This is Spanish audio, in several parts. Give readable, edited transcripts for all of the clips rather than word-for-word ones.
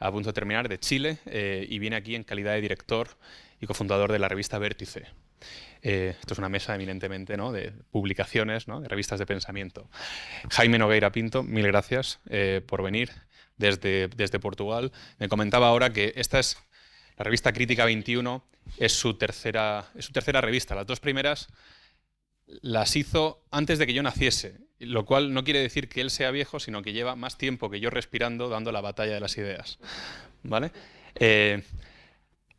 a punto de terminar, de Chile, y viene aquí en calidad de director y cofundador de la revista Vértice. Esto es una mesa eminentemente, ¿no?, de publicaciones, ¿no?, de revistas de pensamiento. Jaime Nogueira Pinto, mil gracias por venir desde Portugal. Me comentaba ahora que esta es la revista Crítica 21, es su tercera revista. Las dos primeras las hizo antes de que yo naciese, lo cual no quiere decir que él sea viejo, sino que lleva más tiempo que yo respirando, dando la batalla de las ideas, ¿vale?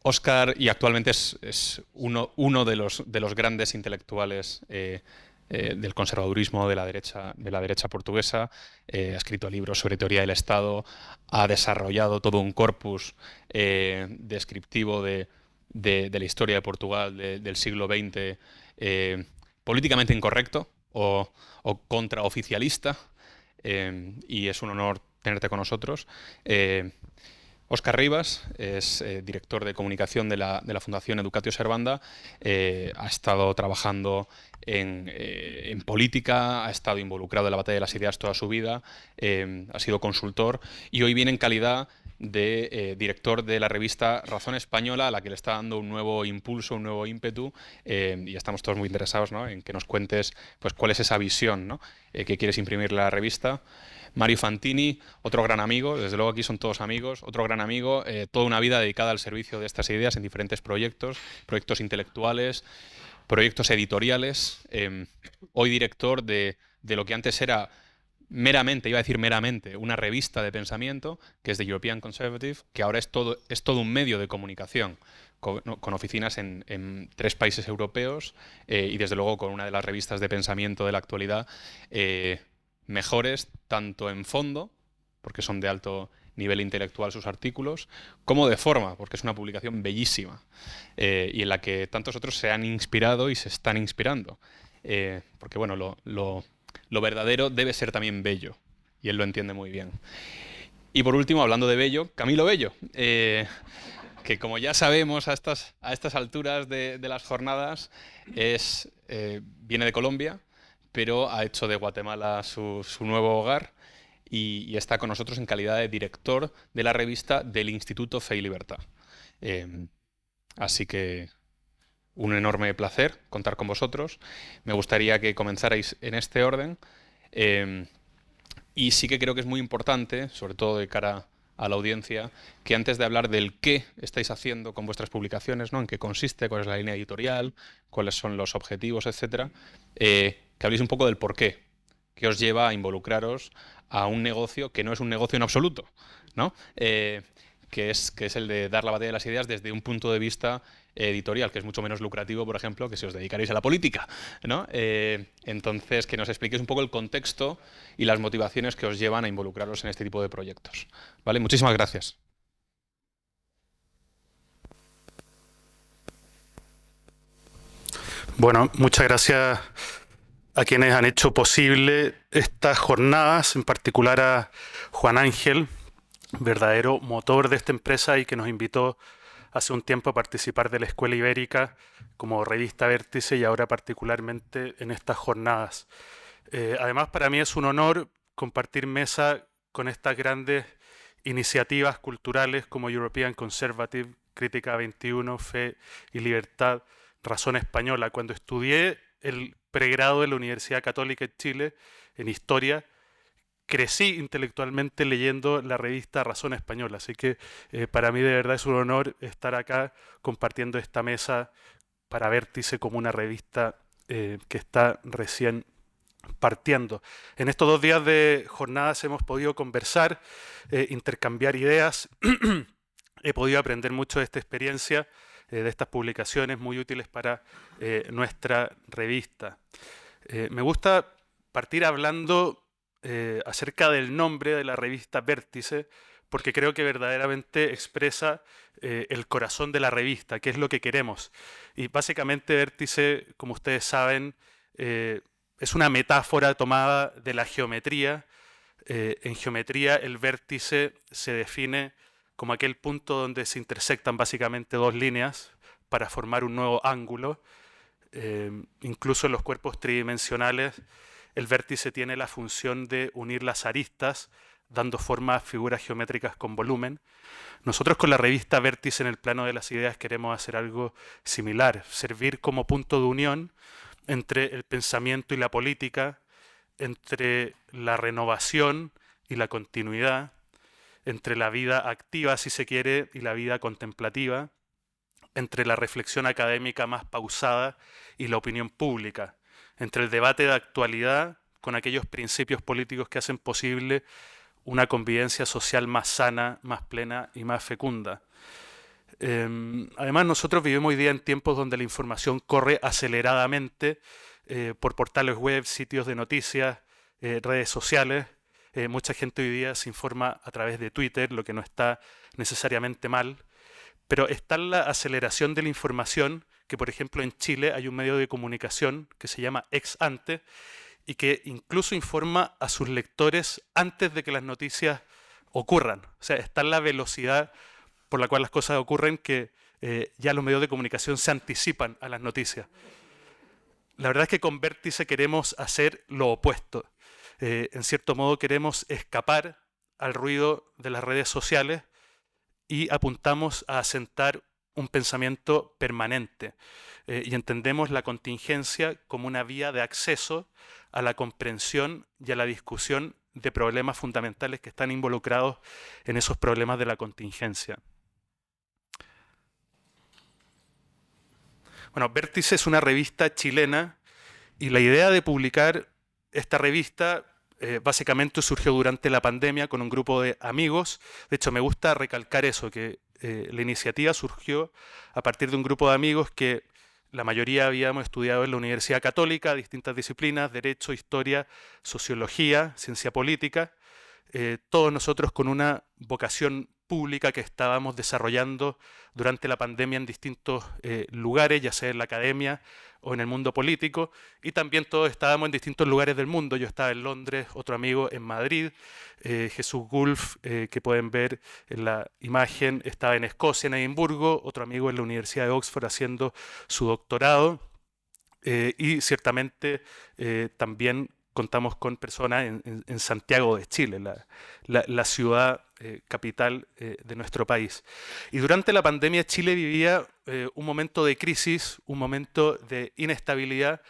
Óscar, y actualmente es uno de los grandes intelectuales del conservadurismo de la derecha portuguesa. Ha escrito libros sobre teoría del Estado, ha desarrollado todo un corpus descriptivo de la historia de Portugal del siglo XX, políticamente incorrecto o contraoficialista, y es un honor tenerte con nosotros. Óscar Rivas es director de comunicación de la Fundación Educatio Servanda. Ha estado trabajando en política, ha estado involucrado en la batalla de las ideas toda su vida, ha sido consultor y hoy viene en calidad de director de la revista Razón Española, a la que le está dando un nuevo impulso, un nuevo ímpetu, y estamos todos muy interesados, ¿no?, en que nos cuentes pues, cuál es esa visión, ¿no?, que quieres imprimir la revista. Mario Fantini, otro gran amigo, desde luego aquí son todos amigos, otro gran amigo, toda una vida dedicada al servicio de estas ideas en diferentes proyectos intelectuales, proyectos editoriales, hoy director de lo que antes era meramente, iba a decir meramente, una revista de pensamiento, que es The European Conservative, que ahora es todo un medio de comunicación, con oficinas en 3 países europeos, y desde luego con una de las revistas de pensamiento de la actualidad mejores, tanto en fondo, porque son de alto nivel intelectual sus artículos, como de forma, porque es una publicación bellísima, y en la que tantos otros se han inspirado y se están inspirando. Porque bueno, lo verdadero debe ser también bello, y él lo entiende muy bien. Y por último, hablando de bello, Camilo Bello, que como ya sabemos a estas alturas de las jornadas, viene de Colombia, pero ha hecho de Guatemala su nuevo hogar y está con nosotros en calidad de director de la revista del Instituto Fe y Libertad. Así que un enorme placer contar con vosotros. Me gustaría que comenzarais en este orden. Y sí que creo que es muy importante, sobre todo de cara a la audiencia, que antes de hablar del qué estáis haciendo con vuestras publicaciones, ¿no?, en qué consiste, cuál es la línea editorial, cuáles son los objetivos, etcétera, que habléis un poco del por qué os lleva a involucraros a un negocio que no es un negocio en absoluto, ¿no? Que es el de dar la batalla de las ideas desde un punto de vista editorial, que es mucho menos lucrativo, por ejemplo, que si os dedicaréis a la política, ¿no? Entonces, que nos expliquéis un poco el contexto y las motivaciones que os llevan a involucraros en este tipo de proyectos. ¿Vale? Muchísimas gracias. Bueno, muchas gracias a quienes han hecho posible estas jornadas, en particular a Juan Ángel, verdadero motor de esta empresa y que nos invitó hace un tiempo a participar de la Escuela Ibérica como revista Vértice y ahora particularmente en estas jornadas. Además, para mí es un honor compartir mesa con estas grandes iniciativas culturales como European Conservative, Crítica 21, Fe y Libertad, Razón Española. Cuando estudié el pregrado de la Universidad Católica de Chile en Historia, crecí intelectualmente leyendo la revista Razón Española, así que para mí de verdad es un honor estar acá compartiendo esta mesa para Vértice como una revista que está recién partiendo. En estos 2 días de jornadas hemos podido conversar, intercambiar ideas, he podido aprender mucho de esta experiencia, de estas publicaciones muy útiles para nuestra revista. Me gusta partir hablando acerca del nombre de la revista Vértice, porque creo que verdaderamente expresa el corazón de la revista, qué es lo que queremos. Y básicamente Vértice, como ustedes saben, es una metáfora tomada de la geometría. En geometría el vértice se define como aquel punto donde se intersectan básicamente 2 líneas para formar un nuevo ángulo. Incluso en los cuerpos tridimensionales el vértice tiene la función de unir las aristas dando forma a figuras geométricas con volumen. Nosotros con la revista Vértice en el plano de las ideas queremos hacer algo similar, servir como punto de unión entre el pensamiento y la política, entre la renovación y la continuidad, entre la vida activa, si se quiere, y la vida contemplativa, entre la reflexión académica más pausada y la opinión pública, entre el debate de actualidad con aquellos principios políticos que hacen posible una convivencia social más sana, más plena y más fecunda. Además, nosotros vivimos hoy día en tiempos donde la información corre aceleradamente por portales web, sitios de noticias, redes sociales. Mucha gente hoy día se informa a través de Twitter, lo que no está necesariamente mal. Pero está la aceleración de la información, que por ejemplo en Chile hay un medio de comunicación que se llama Ex Ante y que incluso informa a sus lectores antes de que las noticias ocurran. O sea, está la velocidad por la cual las cosas ocurren que ya los medios de comunicación se anticipan a las noticias. La verdad es que con Vértice queremos hacer lo opuesto. En cierto modo queremos escapar al ruido de las redes sociales y apuntamos a asentar un pensamiento permanente y entendemos la contingencia como una vía de acceso a la comprensión y a la discusión de problemas fundamentales que están involucrados en esos problemas de la contingencia. Bueno, Vértice es una revista chilena y la idea de publicar esta revista básicamente surgió durante la pandemia con un grupo de amigos. De hecho, me gusta recalcar eso, que la iniciativa surgió a partir de un grupo de amigos que la mayoría habíamos estudiado en la Universidad Católica, distintas disciplinas, Derecho, Historia, Sociología, Ciencia Política, todos nosotros con una vocación pública que estábamos desarrollando durante la pandemia en distintos lugares, ya sea en la academia o en el mundo político, y también todos estábamos en distintos lugares del mundo. Yo estaba en Londres, otro amigo en Madrid, Jesús Gulf, que pueden ver en la imagen, estaba en Escocia, en Edimburgo, otro amigo en la Universidad de Oxford haciendo su doctorado, y ciertamente también contamos con personas en Santiago de Chile, la ciudad capital de nuestro país. Y durante la pandemia Chile vivía un momento de crisis, un momento de inestabilidad,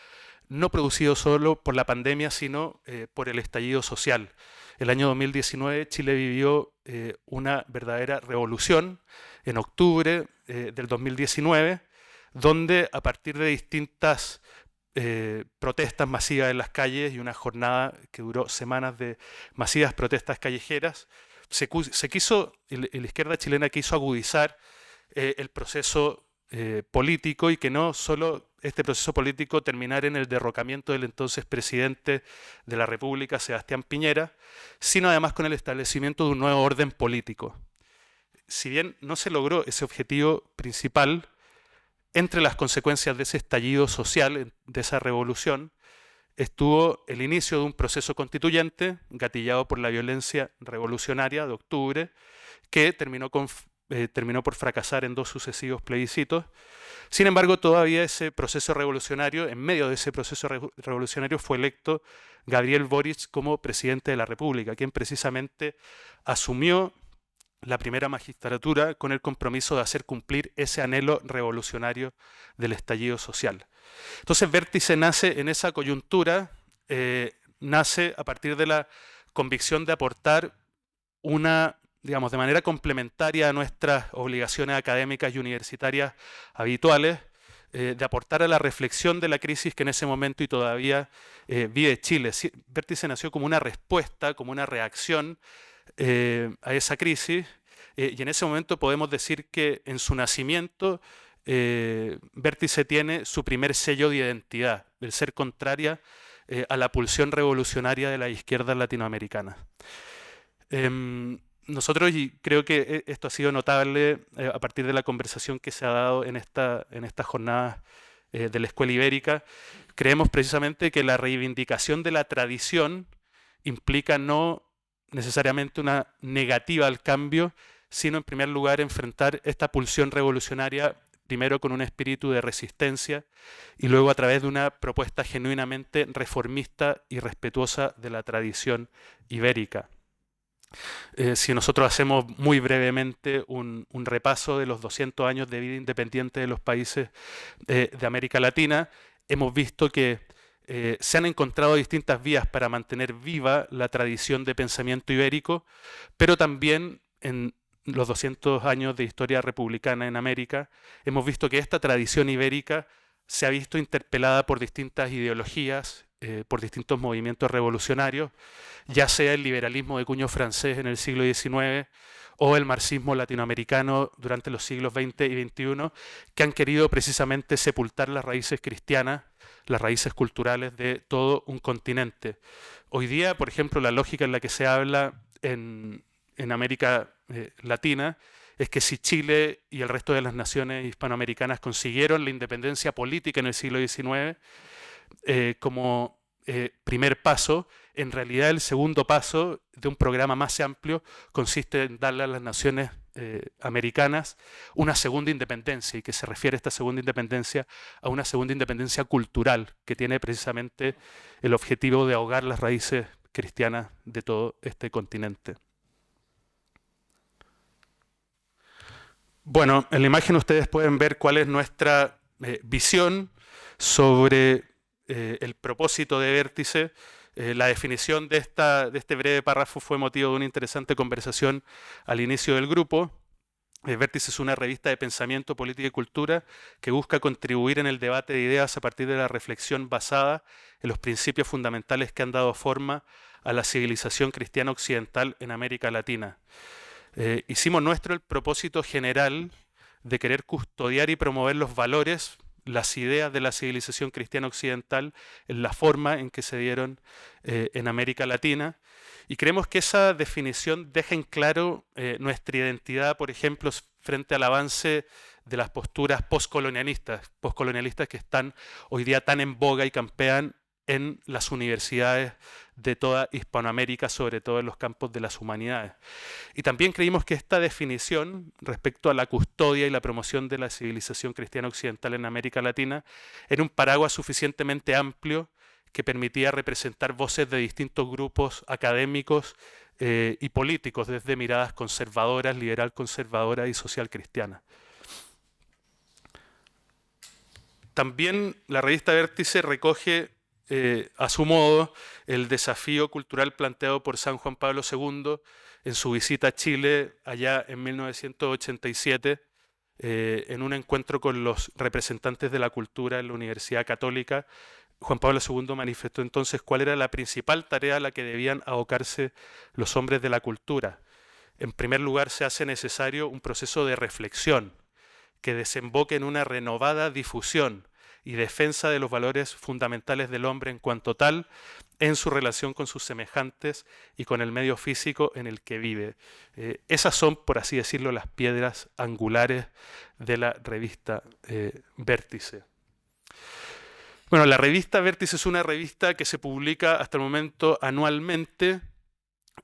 no producido solo por la pandemia, sino por el estallido social. El año 2019 Chile vivió una verdadera revolución en octubre del 2019, donde a partir de distintas protestas masivas en las calles y una jornada que duró semanas de masivas protestas callejeras, la izquierda chilena quiso agudizar el proceso político y que no solo este proceso político terminara en el derrocamiento del entonces presidente de la República, Sebastián Piñera, sino además con el establecimiento de un nuevo orden político. Si bien no se logró ese objetivo principal, entre las consecuencias de ese estallido social, de esa revolución, estuvo el inicio de un proceso constituyente gatillado por la violencia revolucionaria de octubre, que terminó por fracasar en 2 sucesivos plebiscitos. Sin embargo, todavía ese proceso revolucionario, en medio de ese proceso revolucionario, fue electo Gabriel Boric como presidente de la República, quien precisamente asumió la primera magistratura con el compromiso de hacer cumplir ese anhelo revolucionario del estallido social. Entonces Vértice nace en esa coyuntura, nace a partir de la convicción de aportar de manera complementaria a nuestras obligaciones académicas y universitarias habituales, de aportar a la reflexión de la crisis que en ese momento y todavía vive Chile. Vértice nació como una respuesta, como una reacción a esa crisis, y en ese momento podemos decir que en su nacimiento Vértice tiene su primer sello de identidad, el ser contraria a la pulsión revolucionaria de la izquierda latinoamericana. Nosotros, y creo que esto ha sido notable a partir de la conversación que se ha dado en estas jornadas de la Escuela Ibérica, creemos precisamente que la reivindicación de la tradición implica no necesariamente una negativa al cambio, sino en primer lugar enfrentar esta pulsión revolucionaria primero con un espíritu de resistencia y luego a través de una propuesta genuinamente reformista y respetuosa de la tradición ibérica. Si nosotros hacemos muy brevemente un repaso de los 200 años de vida independiente de los países de América Latina, hemos visto que se han encontrado distintas vías para mantener viva la tradición de pensamiento ibérico, pero también en los 200 años de historia republicana en América, hemos visto que esta tradición ibérica se ha visto interpelada por distintas ideologías, por distintos movimientos revolucionarios, ya sea el liberalismo de cuño francés en el siglo XIX o el marxismo latinoamericano durante los siglos XX y XXI, que han querido precisamente sepultar las raíces cristianas, las raíces culturales de todo un continente. Hoy día, por ejemplo, la lógica en la que se habla en América Latina es que si Chile y el resto de las naciones hispanoamericanas consiguieron la independencia política en el siglo XIX, como primer paso, en realidad el segundo paso de un programa más amplio consiste en darle a las naciones americanas una segunda independencia, y que se refiere esta segunda independencia a una segunda independencia cultural que tiene precisamente el objetivo de ahogar las raíces cristianas de todo este continente. Bueno, en la imagen ustedes pueden ver cuál es nuestra visión sobre el propósito de Vértice. La definición de este breve párrafo fue motivo de una interesante conversación al inicio del grupo. Vértice es una revista de pensamiento, política y cultura que busca contribuir en el debate de ideas a partir de la reflexión basada en los principios fundamentales que han dado forma a la civilización cristiana occidental en América Latina. Hicimos nuestro el propósito general de querer custodiar y promover los valores, las ideas de la civilización cristiana occidental en la forma en que se dieron en América Latina, y creemos que esa definición deja en claro nuestra identidad, por ejemplo, frente al avance de las posturas postcolonialistas que están hoy día tan en boga y campean en las universidades de toda Hispanoamérica, sobre todo en los campos de las humanidades. Y también creímos que esta definición respecto a la custodia y la promoción de la civilización cristiana occidental en América Latina era un paraguas suficientemente amplio que permitía representar voces de distintos grupos académicos y políticos, desde miradas conservadoras, liberal conservadoras y social cristiana. También la revista Vértice recoge a su modo el desafío cultural planteado por San Juan Pablo II en su visita a Chile allá en 1987, en un encuentro con los representantes de la cultura en la Universidad Católica. Juan Pablo II manifestó entonces cuál era la principal tarea a la que debían abocarse los hombres de la cultura. En primer lugar, se hace necesario un proceso de reflexión que desemboque en una renovada difusión y defensa de los valores fundamentales del hombre en cuanto tal, en su relación con sus semejantes y con el medio físico en el que vive. Esas son, por así decirlo, las piedras angulares de la revista Vértice. Bueno, la revista Vértice es una revista que se publica hasta el momento anualmente.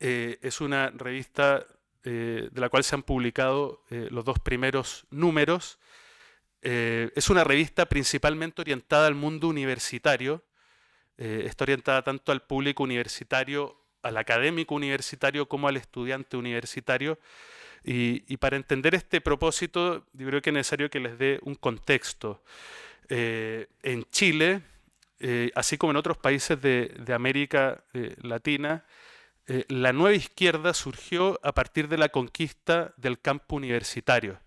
Es una revista de la cual se han publicado los 2 primeros números. Es una revista principalmente orientada al mundo universitario. Está orientada tanto al público universitario, al académico universitario, como al estudiante universitario. Y para entender este propósito, yo creo que es necesario que les dé un contexto. En Chile, así como en otros países de América Latina, la nueva izquierda surgió a partir de la conquista del campo universitario.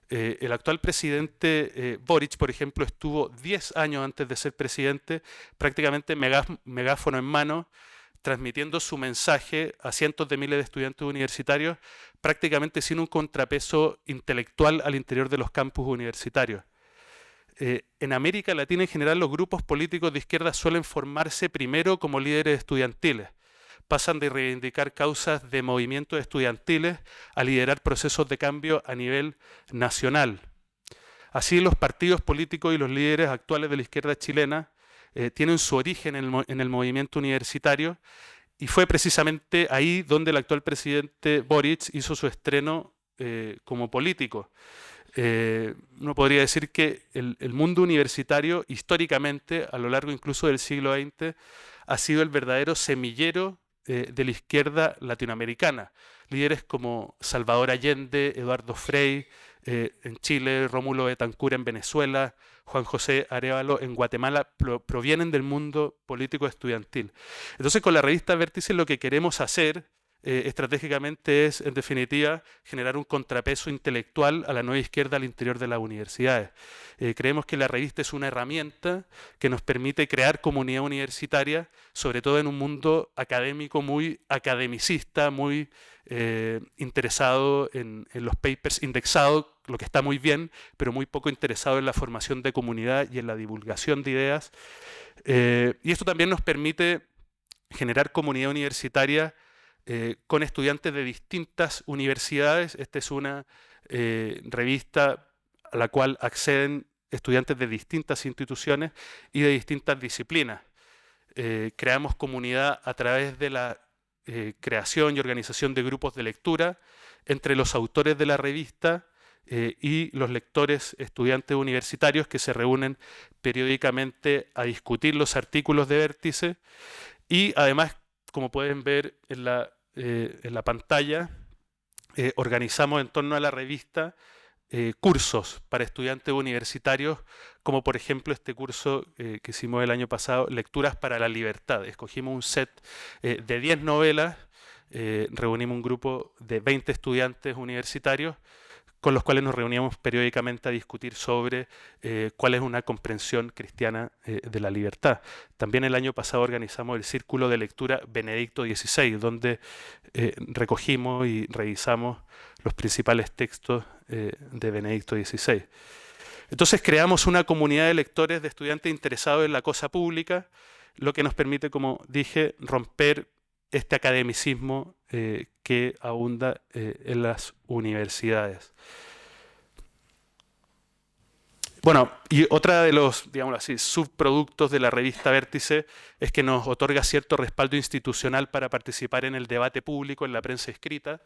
El actual presidente Boric, por ejemplo, estuvo 10 años antes de ser presidente, prácticamente megáfono en mano, transmitiendo su mensaje a cientos de miles de estudiantes universitarios, prácticamente sin un contrapeso intelectual al interior de los campus universitarios. En América Latina en general los grupos políticos de izquierda suelen formarse primero como líderes estudiantiles. Pasan de reivindicar causas de movimientos estudiantiles a liderar procesos de cambio a nivel nacional. Así, los partidos políticos y los líderes actuales de la izquierda chilena tienen su origen en el movimiento universitario, y fue precisamente ahí donde el actual presidente Boric hizo su estreno como político. Uno podría decir que el mundo universitario, históricamente, a lo largo incluso del siglo XX, ha sido el verdadero semillero de la izquierda latinoamericana. Líderes como Salvador Allende, Eduardo Frei en Chile, Rómulo Betancourt en Venezuela, Juan José Arévalo en Guatemala, provienen del mundo político estudiantil. Entonces, con la revista Vértice lo que queremos hacer estratégicamente es, en definitiva, generar un contrapeso intelectual a la nueva izquierda al interior de las universidades. Creemos que la revista es una herramienta que nos permite crear comunidad universitaria, sobre todo en un mundo académico muy academicista, muy interesado en los papers indexados, lo que está muy bien, pero muy poco interesado en la formación de comunidad y en la divulgación de ideas. Y esto también nos permite generar comunidad universitaria con estudiantes de distintas universidades. Esta es una revista a la cual acceden estudiantes de distintas instituciones y de distintas disciplinas. Creamos comunidad a través de la creación y organización de grupos de lectura entre los autores de la revista y los lectores estudiantes universitarios que se reúnen periódicamente a discutir los artículos de Vértice. Y además, como pueden ver en la pantalla, organizamos en torno a la revista cursos para estudiantes universitarios, como por ejemplo este curso que hicimos el año pasado, Lecturas para la Libertad. Escogimos un set de 10 novelas, reunimos un grupo de 20 estudiantes universitarios con los cuales nos reuníamos periódicamente a discutir sobre cuál es una comprensión cristiana de la libertad. También el año pasado organizamos el Círculo de Lectura Benedicto XVI, donde recogimos y revisamos los principales textos de Benedicto XVI. Entonces creamos una comunidad de lectores, de estudiantes interesados en la cosa pública, lo que nos permite, como dije, romper este academicismo que abunda en las universidades. Bueno, y otra de los, digamos así, subproductos de la revista Vértice es que nos otorga cierto respaldo institucional para participar en el debate público, en la prensa escrita.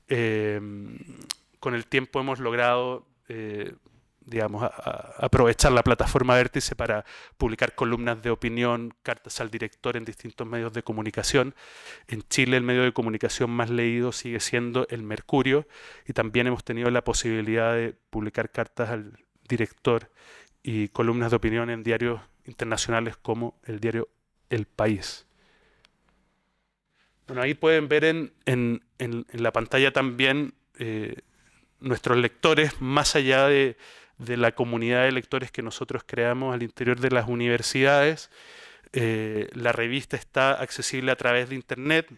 Con el tiempo hemos logrado digamos, aprovechar la plataforma Vértice para publicar columnas de opinión, cartas al director en distintos medios de comunicación. En Chile el medio de comunicación más leído sigue siendo El Mercurio, y también hemos tenido la posibilidad de publicar cartas al director y columnas de opinión en diarios internacionales como el diario El País. Bueno, ahí pueden ver en la pantalla también nuestros lectores, más allá de la comunidad de lectores que nosotros creamos al interior de las universidades. La revista está accesible a través de internet,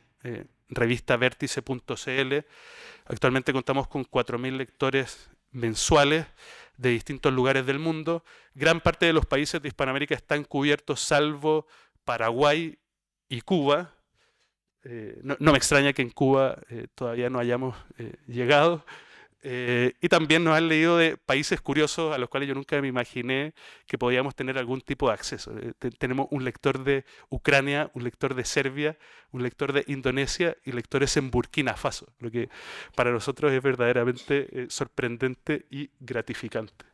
revistavertice.cl. Actualmente contamos con 4.000 lectores mensuales de distintos lugares del mundo. Gran parte de los países de Hispanoamérica están cubiertos, salvo Paraguay y Cuba. No me extraña que en Cuba todavía no hayamos llegado. Y también nos han leído de países curiosos a los cuales yo nunca me imaginé que podíamos tener algún tipo de acceso. Tenemos un lector de Ucrania, un lector de Serbia, un lector de Indonesia y lectores en Burkina Faso, lo que para nosotros es verdaderamente sorprendente y gratificante.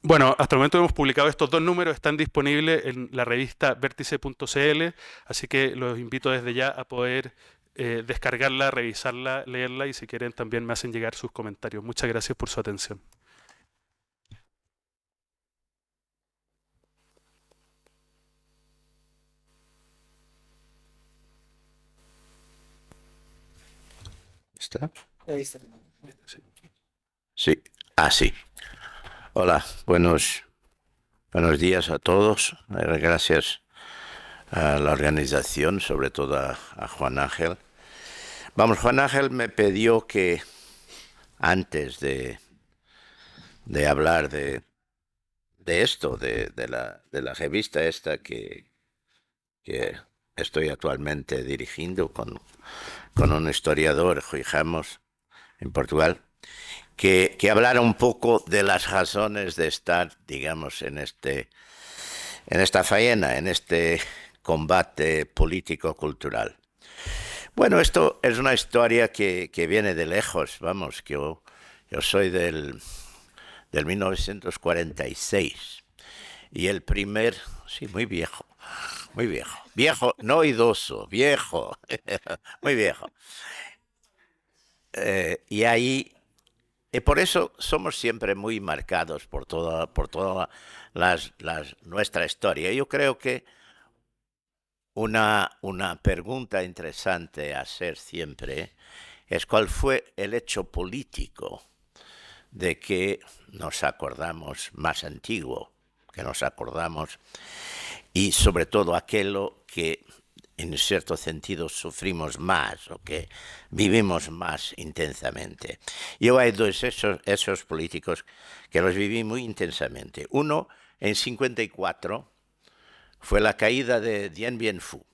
Bueno, hasta el momento hemos publicado estos 2 números, están disponibles en la revista Vértice.cl, así que los invito desde ya a poder descargarla, revisarla, leerla, y si quieren también me hacen llegar sus comentarios. Muchas gracias por su atención. ¿Está? Ahí está. Sí. Sí. Hola, buenos días a todos. Gracias a la organización, sobre todo a Juan Ángel. Juan Ángel me pidió que antes de hablar de esto, de la revista esta que estoy actualmente dirigiendo con un historiador, Rui Ramos, en Portugal, que hablara un poco de las razones de estar, digamos, en esta faena, en este combate político-cultural. Bueno, esto es una historia que viene de lejos, vamos, que yo soy del 1946, y el primer, sí, muy viejo, muy viejo. Viejo, no idoso, viejo. Muy viejo. Y ahí, y por eso somos siempre muy marcados por toda nuestra historia. Yo creo que una pregunta interesante a hacer siempre es cuál fue el hecho político de que nos acordamos más antiguo, que nos acordamos, y sobre todo aquello que en cierto sentido sufrimos más o que vivimos más intensamente. Yo hay dos esos políticos que los viví muy intensamente. Uno, en 54, fue la caída de Dien Bien Phu,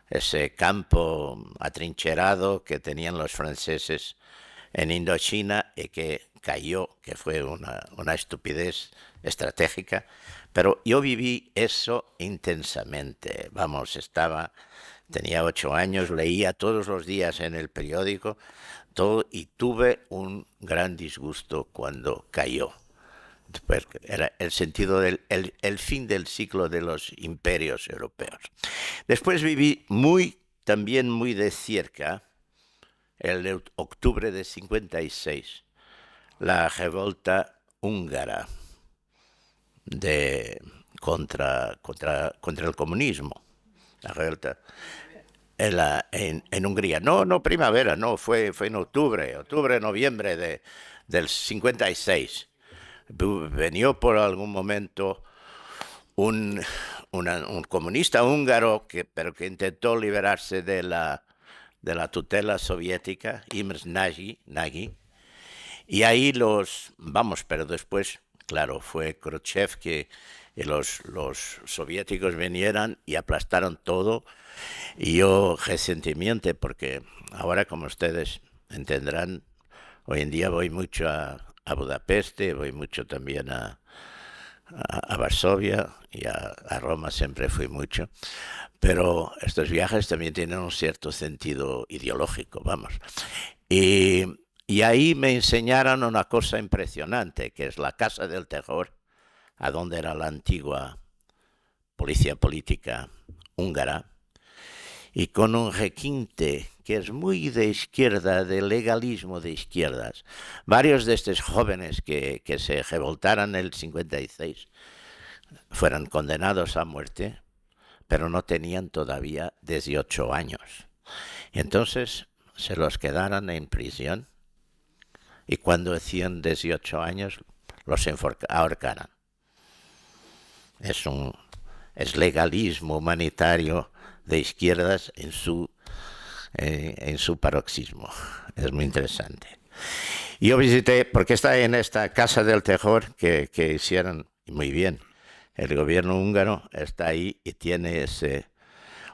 ese campo atrincherado que tenían los franceses en Indochina y que cayó, que fue una estupidez estratégica. Pero yo viví eso intensamente. Vamos, tenía 8 años, leía todos los días en el periódico todo y tuve un gran disgusto cuando cayó. Después era el sentido del el fin del ciclo de los imperios europeos. Después viví también muy de cerca, el octubre de 56, la revolta húngara contra el comunismo. La revolta en Hungría. No primavera, no, fue en octubre, noviembre del 56. Venía por algún momento un comunista húngaro pero que intentó liberarse de la tutela soviética, Imre Nagy, y ahí pero después, claro, fue Khrushchev que los soviéticos vinieran y aplastaron todo, y yo recientemente, porque ahora, como ustedes entenderán, hoy en día voy mucho a Budapest, voy mucho también a Varsovia, y a Roma siempre fui mucho, pero estos viajes también tienen un cierto sentido ideológico, vamos. Y ahí me enseñaron una cosa impresionante, que es la Casa del Terror, a donde era la antigua policía política húngara, y con un requinte que es muy de izquierda, de legalismo de izquierdas. Varios de estos jóvenes que se revoltaron en el 56 fueron condenados a muerte, pero no tenían todavía 18 años. Y entonces se los quedaron en prisión, y cuando hacían 18 años los ahorcaron. Es legalismo humanitario de izquierdas en su paroxismo. Es muy interesante. Yo visité, porque está en esta Casa del Terror que hicieron muy bien. El gobierno húngaro está ahí y tiene ese...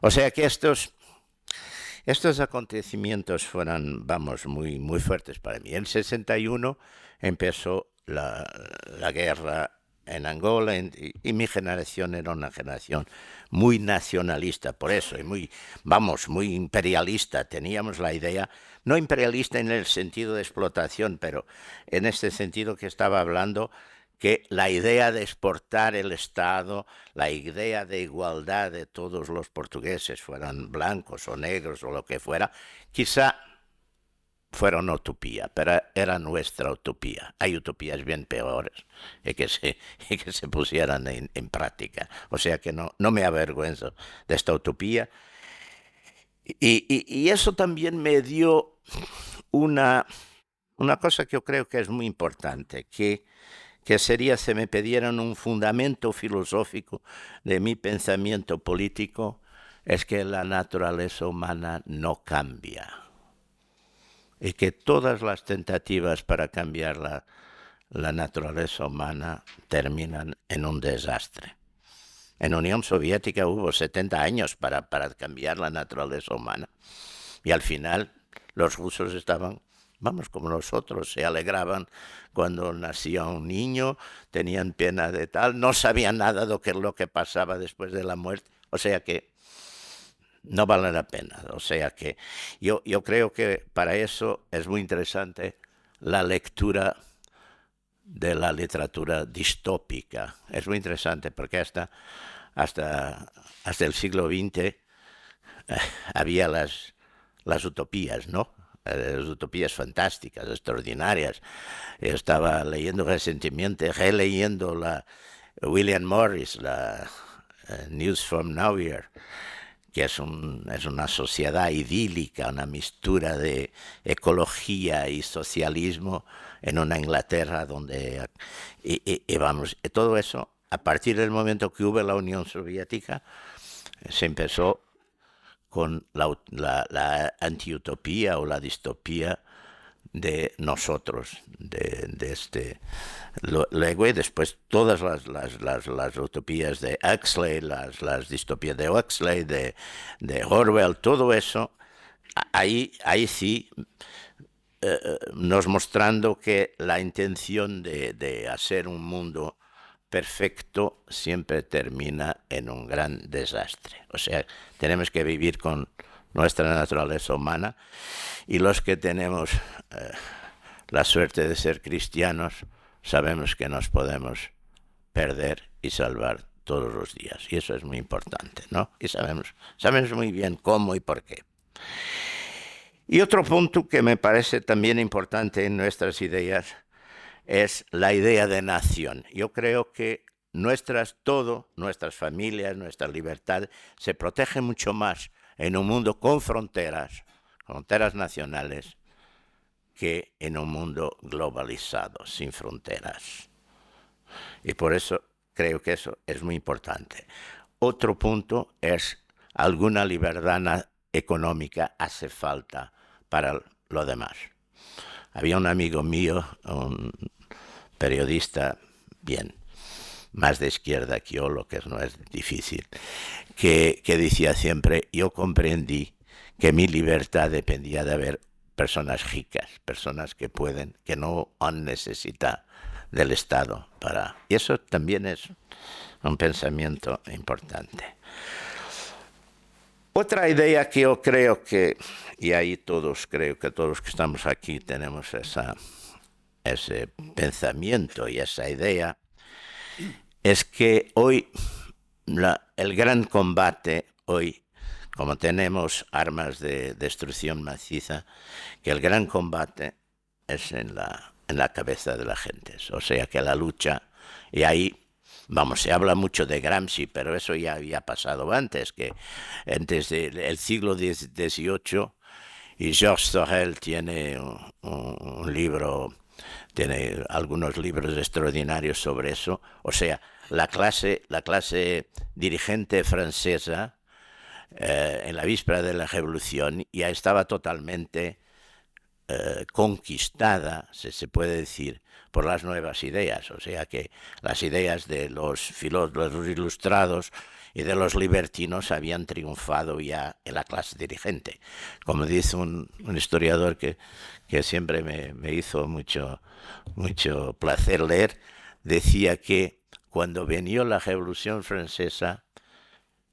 O sea que estos acontecimientos fueron, vamos, muy, muy fuertes para mí. En 61 empezó la guerra en Angola, y mi generación era una generación muy nacionalista, por eso, y muy imperialista. Teníamos la idea, no imperialista en el sentido de explotación, pero en este sentido que estaba hablando, que la idea de exportar el Estado, la idea de igualdad de todos los portugueses, fueran blancos o negros o lo que fuera, quizá fuera una utopía, pero era nuestra utopía. Hay utopías bien peores y que se pusieran en práctica. O sea que no me avergüenzo de esta utopía. Y eso también me dio una cosa que yo creo que es muy importante, que sería, si me pidieran un fundamento filosófico de mi pensamiento político, es que la naturaleza humana no cambia. Y que todas las tentativas para cambiar la naturaleza humana terminan en un desastre. En Unión Soviética hubo 70 años para cambiar la naturaleza humana. Y al final los rusos estaban, vamos, como nosotros, se alegraban cuando nacía un niño, tenían pena de tal, no sabían nada de lo que pasaba después de la muerte. O sea que no vale la pena. O sea que yo creo que para eso es muy interesante la lectura de la literatura distópica. Es muy interesante porque hasta el siglo XX había las utopías, ¿no? Las utopías fantásticas, extraordinarias. Yo estaba leyendo recientemente, releyendo William Morris, la News from Nowhere, que es una sociedad idílica, una mistura de ecología y socialismo en una Inglaterra donde... Y vamos, todo eso, a partir del momento que hubo la Unión Soviética, se empezó con la antiutopía o la distopía de nosotros, luego y después todas las utopías de Huxley, las distopías de Huxley, de Orwell, todo eso, ahí sí nos mostrando que la intención de hacer un mundo perfecto siempre termina en un gran desastre. O sea, tenemos que vivir con nuestra naturaleza humana, y los que tenemos la suerte de ser cristianos sabemos que nos podemos perder y salvar todos los días, y eso es muy importante, ¿no? Y sabemos muy bien cómo y por qué. Y otro punto que me parece también importante en nuestras ideas es la idea de nación. Yo creo que nuestras familias, nuestra libertad, se protege mucho más en un mundo con fronteras nacionales, que en un mundo globalizado, sin fronteras. Y por eso creo que eso es muy importante. Otro punto es alguna libertad económica hace falta para lo demás. Había un amigo mío, un periodista bien más de izquierda que yo, lo que no es difícil, que decía siempre: yo comprendí que mi libertad dependía de haber personas ricas, personas que no han necesidad del Estado para... Y eso también es un pensamiento importante. Otra idea que yo creo que, y ahí creo que todos que estamos aquí tenemos ese pensamiento y esa idea, es que hoy el gran combate, como tenemos armas de destrucción maciza, que el gran combate es en la cabeza de la gente. O sea que la lucha, y ahí, se habla mucho de Gramsci, pero eso ya había pasado antes del siglo XVIII, y Georges Sorel tiene un libro, tiene algunos libros extraordinarios sobre eso. O sea, la clase dirigente francesa, en la víspera de la Revolución, ya estaba totalmente conquistada, se puede decir, por las nuevas ideas. O sea que las ideas de los filósofos ilustrados y de los libertinos habían triunfado ya en la clase dirigente. Como dice un historiador que siempre me hizo mucho placer leer, decía que cuando vino la Revolución Francesa,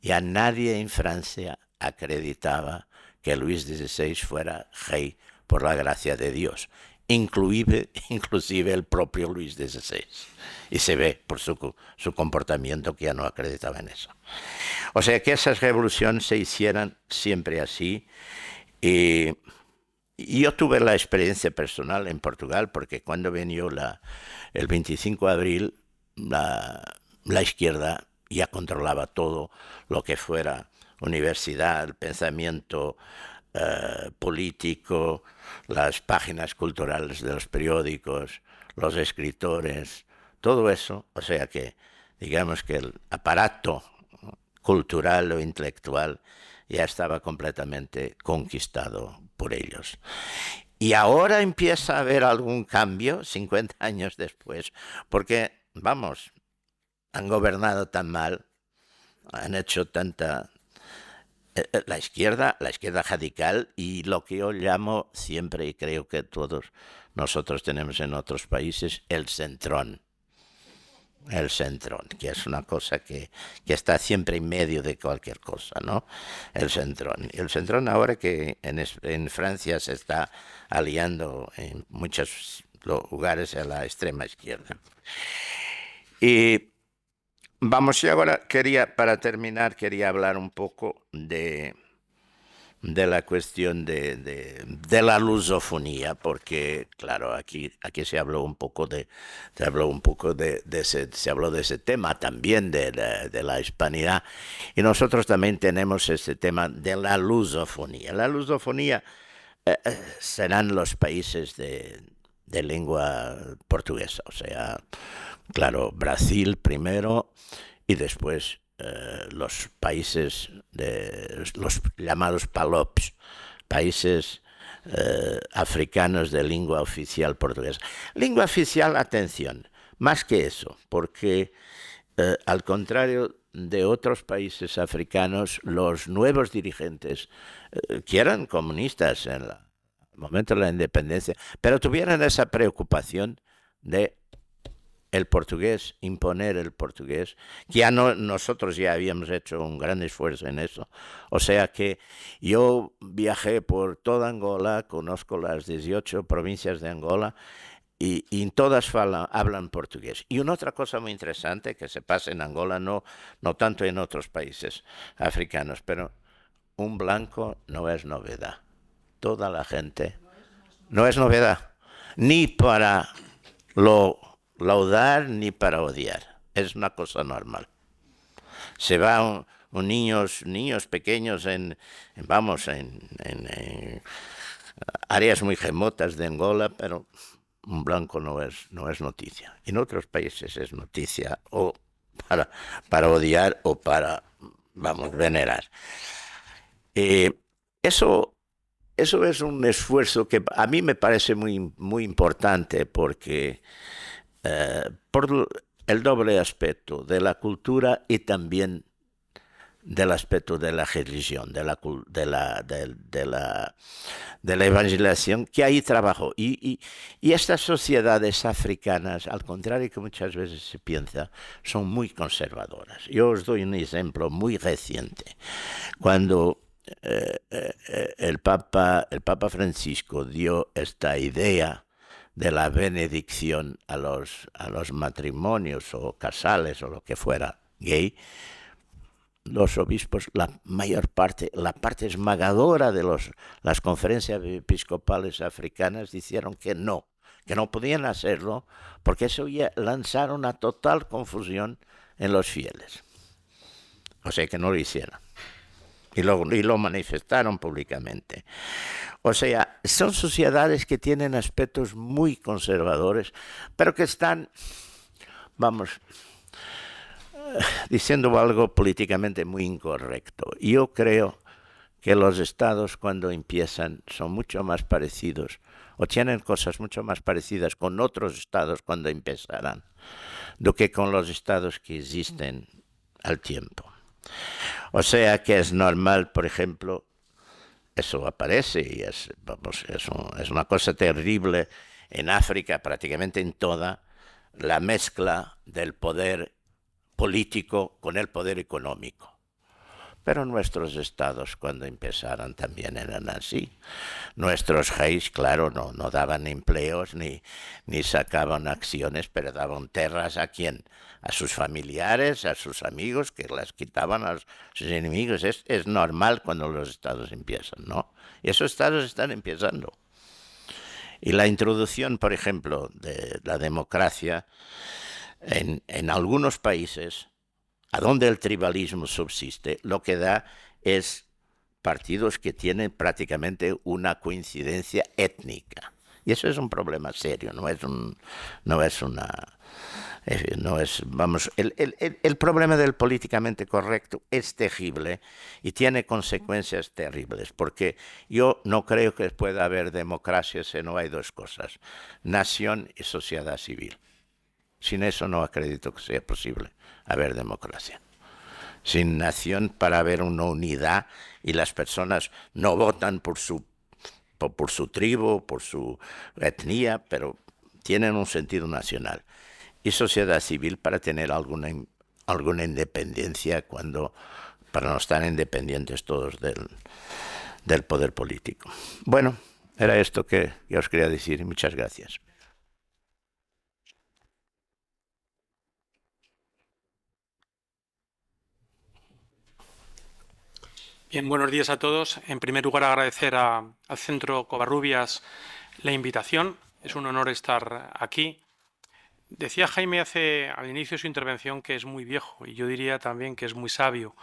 ya nadie en Francia acreditaba que Luis XVI fuera rey por la gracia de Dios, inclusive el propio Luis XVI. Y se ve por su comportamiento que ya no acreditaba en eso. O sea que esas revoluciones se hicieran siempre así. Y yo tuve la experiencia personal en Portugal, porque cuando vino el 25 de abril, la izquierda ya controlaba todo lo que fuera universidad, el pensamiento político, las páginas culturales de los periódicos, los escritores, todo eso. O sea que, digamos que el aparato cultural o intelectual ya estaba completamente conquistado por ellos. Y ahora empieza a haber algún cambio, 50 años después, porque, han gobernado tan mal, han hecho tanta... La izquierda radical, y lo que yo llamo siempre, y creo que todos nosotros tenemos en otros países, el centrón, que es una cosa que está siempre en medio de cualquier cosa, ¿no? El centrón ahora que en Francia se está aliando en muchos lugares a la extrema izquierda. Y Vamos, y ahora para terminar, quería hablar un poco de la cuestión de la lusofonía, porque claro, aquí se habló un poco se habló de ese tema también de la hispanidad, y nosotros también tenemos ese tema de la lusofonía. La lusofonía serán los países de lengua portuguesa, o sea, claro, Brasil primero y después los países de los llamados PALOPs, países africanos de lengua oficial portuguesa. Lengua oficial, atención, más que eso, porque al contrario de otros países africanos, los nuevos dirigentes, que eran comunistas en el momento de la independencia, pero tuvieron esa preocupación de el portugués, imponer el portugués, que ya no, nosotros ya habíamos hecho un gran esfuerzo en eso. O sea que yo viajé por toda Angola, conozco las 18 provincias de Angola y en todas hablan portugués. Y una otra cosa muy interesante que se pasa en Angola, no tanto en otros países africanos, pero un blanco no es novedad. Toda la gente no es novedad, ni para lo laudar ni para odiar. Es una cosa normal. Se va niños pequeños en áreas muy remotas de Angola, pero un blanco no es noticia. En otros países es noticia o para odiar o para, venerar. Eso es un esfuerzo que a mí me parece muy, muy importante porque por el doble aspecto de la cultura y también del aspecto de la religión, de la evangelización, que ahí trabajó. Y estas sociedades africanas, al contrario que muchas veces se piensa, son muy conservadoras. Yo os doy un ejemplo muy reciente. Cuando el Papa Francisco dio esta idea de la benedicción a los matrimonios o casales o lo que fuera gay, los obispos, la parte esmagadora de las conferencias episcopales africanas dijeron que no podían hacerlo porque eso ya lanzara una total confusión en los fieles. O sea que no lo hicieron. Y lo manifestaron públicamente. O sea, son sociedades que tienen aspectos muy conservadores, pero que están, diciendo algo políticamente muy incorrecto. Yo creo que los estados cuando empiezan son mucho más parecidos o tienen cosas mucho más parecidas con otros estados cuando empezarán do que con los estados que existen al tiempo. O sea que es normal, por ejemplo, eso aparece y es una cosa terrible en África, prácticamente en toda, la mezcla del poder político con el poder económico. Pero nuestros estados cuando empezaron también eran así. Nuestros reyes, claro, no daban empleos ni sacaban acciones, pero daban tierras a quién, a sus familiares, a sus amigos, que las quitaban a sus enemigos. Es normal cuando los estados empiezan, ¿no? Y esos estados están empezando. Y la introducción, por ejemplo, de la democracia en algunos países, a donde el tribalismo subsiste, lo que da es partidos que tienen prácticamente una coincidencia étnica. Y eso es un problema serio, el problema del políticamente correcto es terrible y tiene consecuencias terribles, porque yo no creo que pueda haber democracia si no hay dos cosas, nación y sociedad civil. Sin eso no acredito que sea posible haber democracia. Sin nación para haber una unidad y las personas no votan por su tribu, por su etnia, pero tienen un sentido nacional. Y sociedad civil para tener alguna independencia para no estar independientes todos del poder político. Bueno, era esto que yo os quería decir. Muchas gracias. Bien, buenos días a todos. En primer lugar, agradecer al Centro Covarrubias la invitación. Es un honor estar aquí. Decía Jaime al inicio de su intervención que es muy viejo y yo diría también que es muy sabio.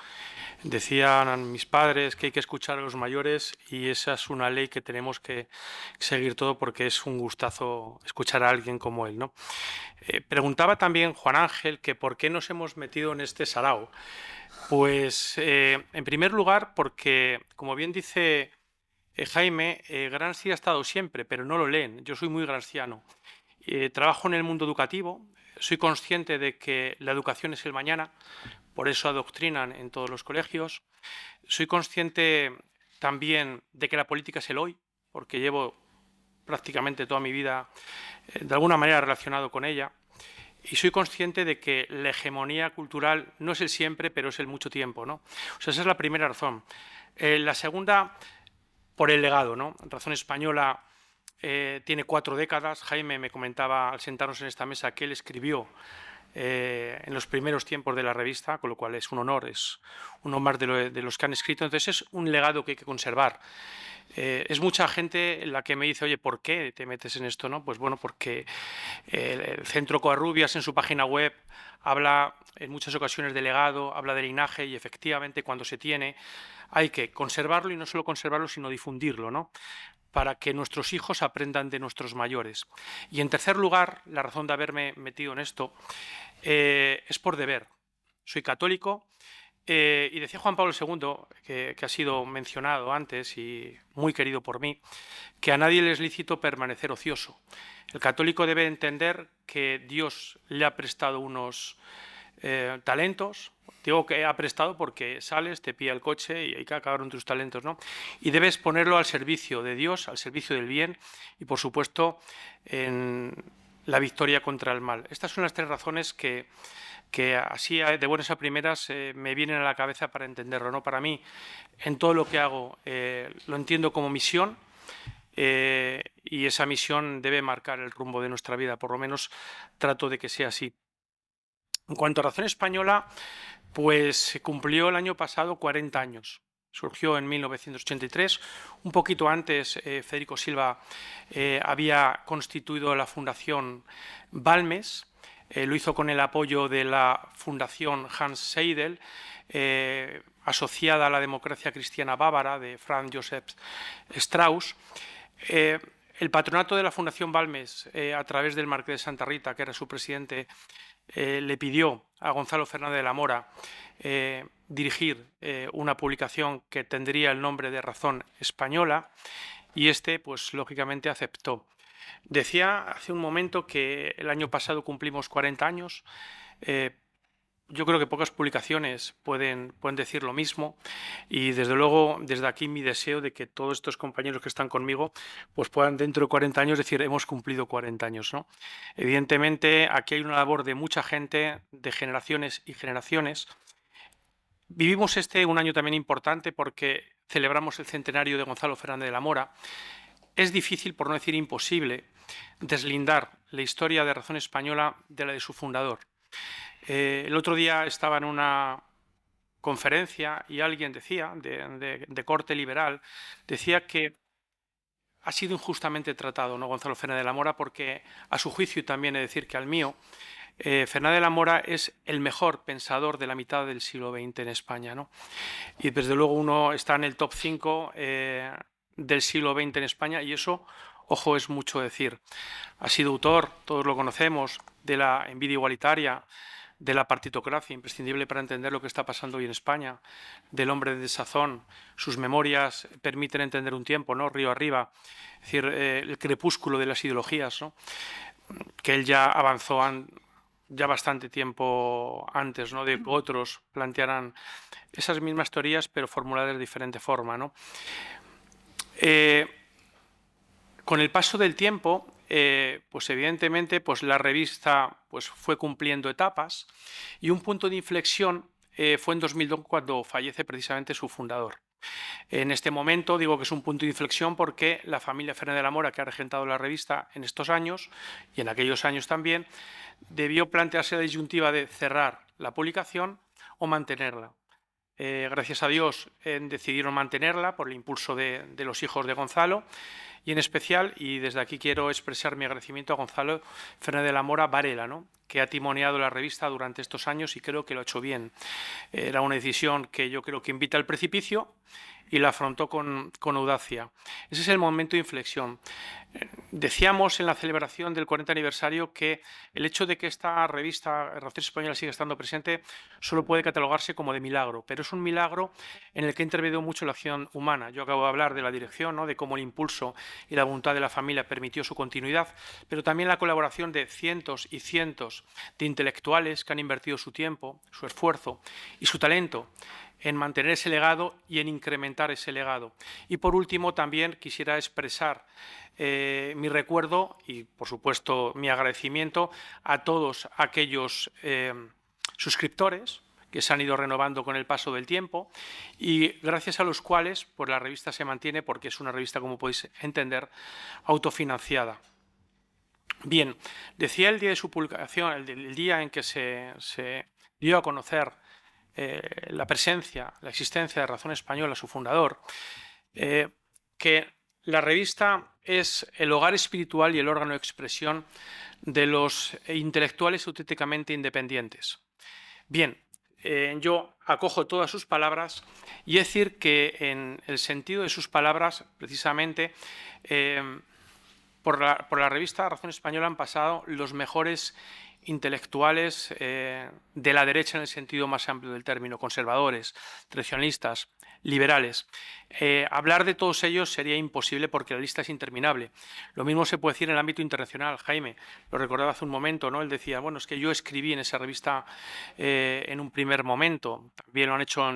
Decían mis padres que hay que escuchar a los mayores y esa es una ley que tenemos que seguir todo porque es un gustazo escuchar a alguien como él, ¿no? Preguntaba también Juan Ángel que por qué nos hemos metido en este sarao. Pues en primer lugar porque, como bien dice Jaime, Gramsci ha estado siempre, pero no lo leen. Yo soy muy gramsciano. Trabajo en el mundo educativo, soy consciente de que la educación es el mañana, por eso adoctrinan en todos los colegios. Soy consciente también de que la política es el hoy, porque llevo prácticamente toda mi vida de alguna manera relacionado con ella. Y soy consciente de que la hegemonía cultural no es el siempre, pero es el mucho tiempo, ¿no? O sea, esa es la primera razón. La segunda, por el legado, ¿no? Razón Española tiene 4 décadas. Jaime me comentaba al sentarnos en esta mesa que él escribió en los primeros tiempos de la revista, con lo cual es un honor, es uno más de los que han escrito. Entonces es un legado que hay que conservar. Es mucha gente la que me dice, oye, ¿por qué te metes en esto? ¿No? Pues bueno, porque el Centro Covarrubias en su página web habla en muchas ocasiones de legado, habla de linaje y efectivamente cuando se tiene hay que conservarlo y no solo conservarlo, sino difundirlo, ¿no? Para que nuestros hijos aprendan de nuestros mayores. Y en tercer lugar, la razón de haberme metido en esto es por deber. Soy católico y decía Juan Pablo II, que ha sido mencionado antes y muy querido por mí, que a nadie le es lícito permanecer ocioso. El católico debe entender que Dios le ha prestado unos talentos. Digo que ha prestado porque sales, te pilla el coche y hay que acabar con tus talentos, ¿no? Y debes ponerlo al servicio de Dios, al servicio del bien y, por supuesto, en la victoria contra el mal. Estas son las 3 razones que así de buenas a primeras me vienen a la cabeza para entenderlo, ¿no? Para mí, en todo lo que hago, lo entiendo como misión y esa misión debe marcar el rumbo de nuestra vida, por lo menos trato de que sea así. En cuanto a Razón Española, pues se cumplió el año pasado 40 años. Surgió en 1983. Un poquito antes, Federico Silva había constituido la Fundación Balmes. Lo hizo con el apoyo de la Fundación Hans Seidel, asociada a la democracia cristiana bávara de Franz Josef Strauss. El patronato de la Fundación Balmes, a través del Marqués de Santa Rita, que era su presidente, le pidió a Gonzalo Fernández de la Mora dirigir una publicación que tendría el nombre de Razón Española y pues lógicamente aceptó. Decía hace un momento que el año pasado cumplimos 40 años. Yo creo que pocas publicaciones pueden decir lo mismo y desde luego desde aquí mi deseo de que todos estos compañeros que están conmigo pues puedan dentro de 40 años decir hemos cumplido 40 años, ¿no? Evidentemente aquí hay una labor de mucha gente, de generaciones y generaciones. Vivimos un año también importante porque celebramos el centenario de Gonzalo Fernández de la Mora. Es difícil, por no decir imposible, deslindar la historia de Razón Española de la de su fundador. El otro día estaba en una conferencia y alguien decía, de corte liberal, decía que ha sido injustamente tratado, ¿no? Gonzalo Fernández de la Mora, porque a su juicio, y también he de decir que al mío, Fernández de la Mora es el mejor pensador de la mitad del siglo XX en España, ¿no? Y desde luego uno está en el top 5 del siglo XX en España y eso, ojo, es mucho decir. Ha sido autor, todos lo conocemos, de la envidia igualitaria, de la partitocracia, imprescindible para entender lo que está pasando hoy en España, del hombre de sazón. Sus memorias permiten entender un tiempo, ¿no? Río arriba, es decir, el crepúsculo de las ideologías, ¿no? Que él ya avanzó ya bastante tiempo antes, ¿no? De que otros plantearan esas mismas teorías, pero formuladas de diferente forma, ¿no? Con el paso del tiempo, pues evidentemente pues la revista pues fue cumpliendo etapas y un punto de inflexión fue en 2002 cuando fallece precisamente su fundador. En este momento digo que es un punto de inflexión porque la familia Fernández de la Mora, que ha regentado la revista en estos años y en aquellos años también, debió plantearse la disyuntiva de cerrar la publicación o mantenerla. gracias a Dios, decidieron mantenerla por el impulso de los hijos de Gonzalo, y en especial, y desde aquí quiero expresar mi agradecimiento a Gonzalo Fernández de la Mora Varela, ¿no?, que ha timoneado la revista durante estos años y creo que lo ha hecho bien. Era una decisión que yo creo que invita al precipicio y la afrontó con audacia. Ese es el momento de inflexión. Decíamos en la celebración del 40 aniversario que el hecho de que esta revista Razones Españolas siga estando presente solo puede catalogarse como de milagro, pero es un milagro en el que ha intervenido mucho la acción humana. Yo acabo de hablar de la dirección, ¿no?, de cómo el impulso y la voluntad de la familia permitió su continuidad, pero también la colaboración de cientos y cientos de intelectuales que han invertido su tiempo, su esfuerzo y su talento en mantener ese legado y en incrementar ese legado. Y por último, también quisiera expresar mi recuerdo y, por supuesto, mi agradecimiento a todos aquellos suscriptores que se han ido renovando con el paso del tiempo y gracias a los cuales pues, la revista se mantiene porque es una revista, como podéis entender, autofinanciada. Bien, decía el día de su publicación, el día en que se dio a conocer la presencia, la existencia de Razón Española, su fundador, que la revista es el hogar espiritual y el órgano de expresión de los intelectuales auténticamente independientes. Bien, yo acojo todas sus palabras y decir que en el sentido de sus palabras, precisamente, por la revista Razón Española han pasado los mejores intelectuales de la derecha en el sentido más amplio del término, conservadores, tradicionalistas, liberales. Hablar de todos ellos sería imposible porque la lista es interminable. Lo mismo se puede decir en el ámbito internacional. Jaime lo recordaba hace un momento, ¿no? Él decía, bueno, es que yo escribí en esa revista en un primer momento. También lo han hecho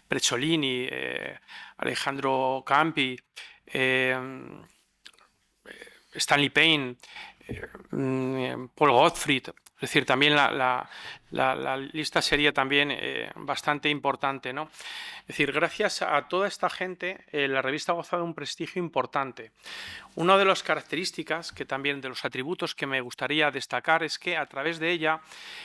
Precciolini, Alejandro Campi, Stanley Payne, Paul Gottfried. Es decir, también la lista sería también bastante importante, ¿no? Es decir, gracias a toda esta gente, la revista ha gozado de un prestigio importante. Una de las características, que también de los atributos que me gustaría destacar, es que a través de ella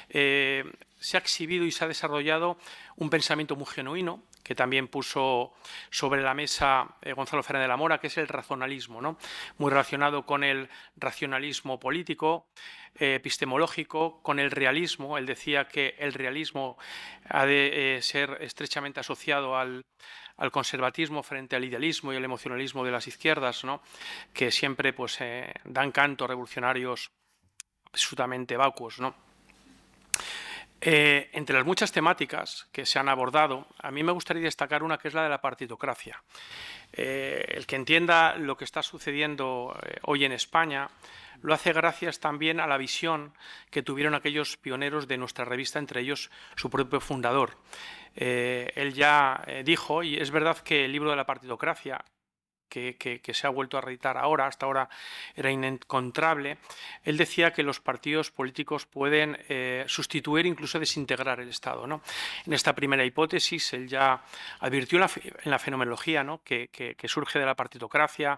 se ha exhibido y se ha desarrollado un pensamiento muy genuino, que también puso sobre la mesa Gonzalo Fernández de la Mora, que es el racionalismo, ¿no? Muy relacionado con el racionalismo político, epistemológico, con el realismo. Él decía que el realismo ha de ser estrechamente asociado al conservatismo frente al idealismo y al emocionalismo de las izquierdas, ¿no?, que siempre pues, dan cantos revolucionarios absolutamente vacuos, ¿no? Entre las muchas temáticas que se han abordado, a mí me gustaría destacar una que es la de la partidocracia. El que entienda lo que está sucediendo hoy en España lo hace gracias también a la visión que tuvieron aquellos pioneros de nuestra revista, entre ellos su propio fundador. Él ya dijo, y es verdad que el libro de la partidocracia, que se ha vuelto a reeditar ahora, hasta ahora era inencontrable, él decía que los partidos políticos pueden sustituir, incluso desintegrar el Estado, ¿no? En esta primera hipótesis, él ya advirtió en la fenomenología, ¿no?, que surge de la partidocracia,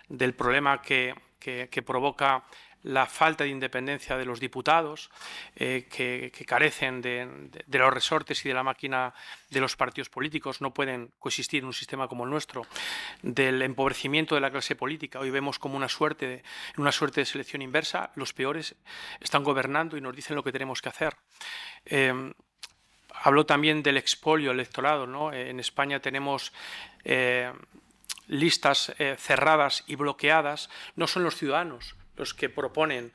del problema que provoca la falta de independencia de los diputados, que carecen de los resortes y de la máquina de los partidos políticos, no pueden coexistir en un sistema como el nuestro, del empobrecimiento de la clase política. Hoy vemos como una suerte de selección inversa, los peores están gobernando y nos dicen lo que tenemos que hacer. Habló también del expolio electorado, ¿no? En España tenemos listas cerradas y bloqueadas, no son los ciudadanos los que proponen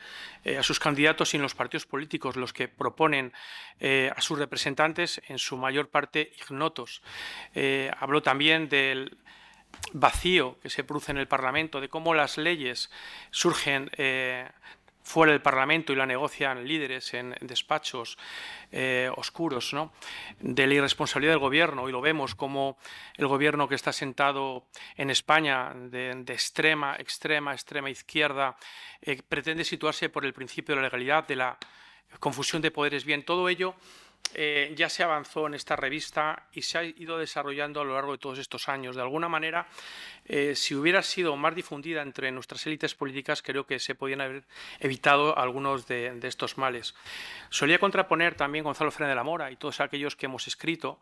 a sus candidatos, sino los partidos políticos los que proponen a sus representantes, en su mayor parte ignotos. Habló también del vacío que se produce en el Parlamento, de cómo las leyes surgen fuera del Parlamento y la negocian líderes en despachos oscuros, ¿no?, de la irresponsabilidad del gobierno. Y lo vemos como el gobierno que está sentado en España de extrema izquierda pretende situarse por el principio de la legalidad, de la confusión de poderes. Bien, todo ello ya se avanzó en esta revista y se ha ido desarrollando a lo largo de todos estos años. De alguna manera, si hubiera sido más difundida entre nuestras élites políticas, creo que se podían haber evitado algunos de estos males. Solía contraponer también Gonzalo Fernández de la Mora y todos aquellos que hemos escrito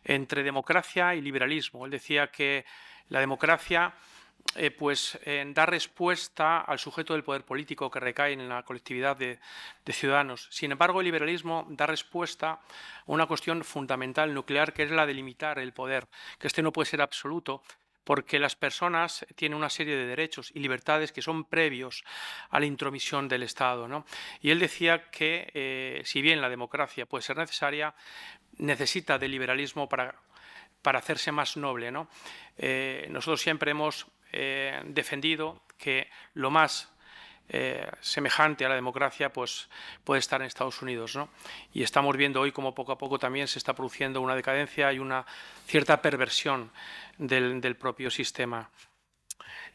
entre democracia y liberalismo. Él decía que la democracia da respuesta al sujeto del poder político que recae en la colectividad de ciudadanos. Sin embargo, el liberalismo da respuesta a una cuestión fundamental, nuclear, que es la de limitar el poder, que este no puede ser absoluto, porque las personas tienen una serie de derechos y libertades que son previos a la intromisión del Estado, ¿no? Y él decía que, si bien la democracia puede ser necesaria, necesita del liberalismo para hacerse más noble, ¿no? Nosotros siempre hemos defendido que lo más semejante a la democracia pues puede estar en Estados Unidos, ¿no? Y estamos viendo hoy cómo poco a poco también se está produciendo una decadencia y una cierta perversión del propio sistema.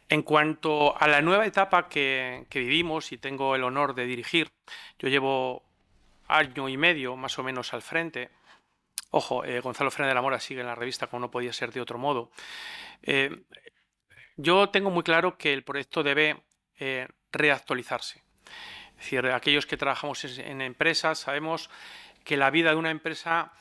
En cuanto a la nueva etapa que vivimos y tengo el honor de dirigir, yo llevo año y medio más o menos al frente. Ojo, Gonzalo Fernández de la Mora sigue en la revista como no podía ser de otro modo. Yo tengo muy claro que el proyecto debe reactualizarse. Es decir, aquellos que trabajamos en empresas sabemos que la vida de una empresa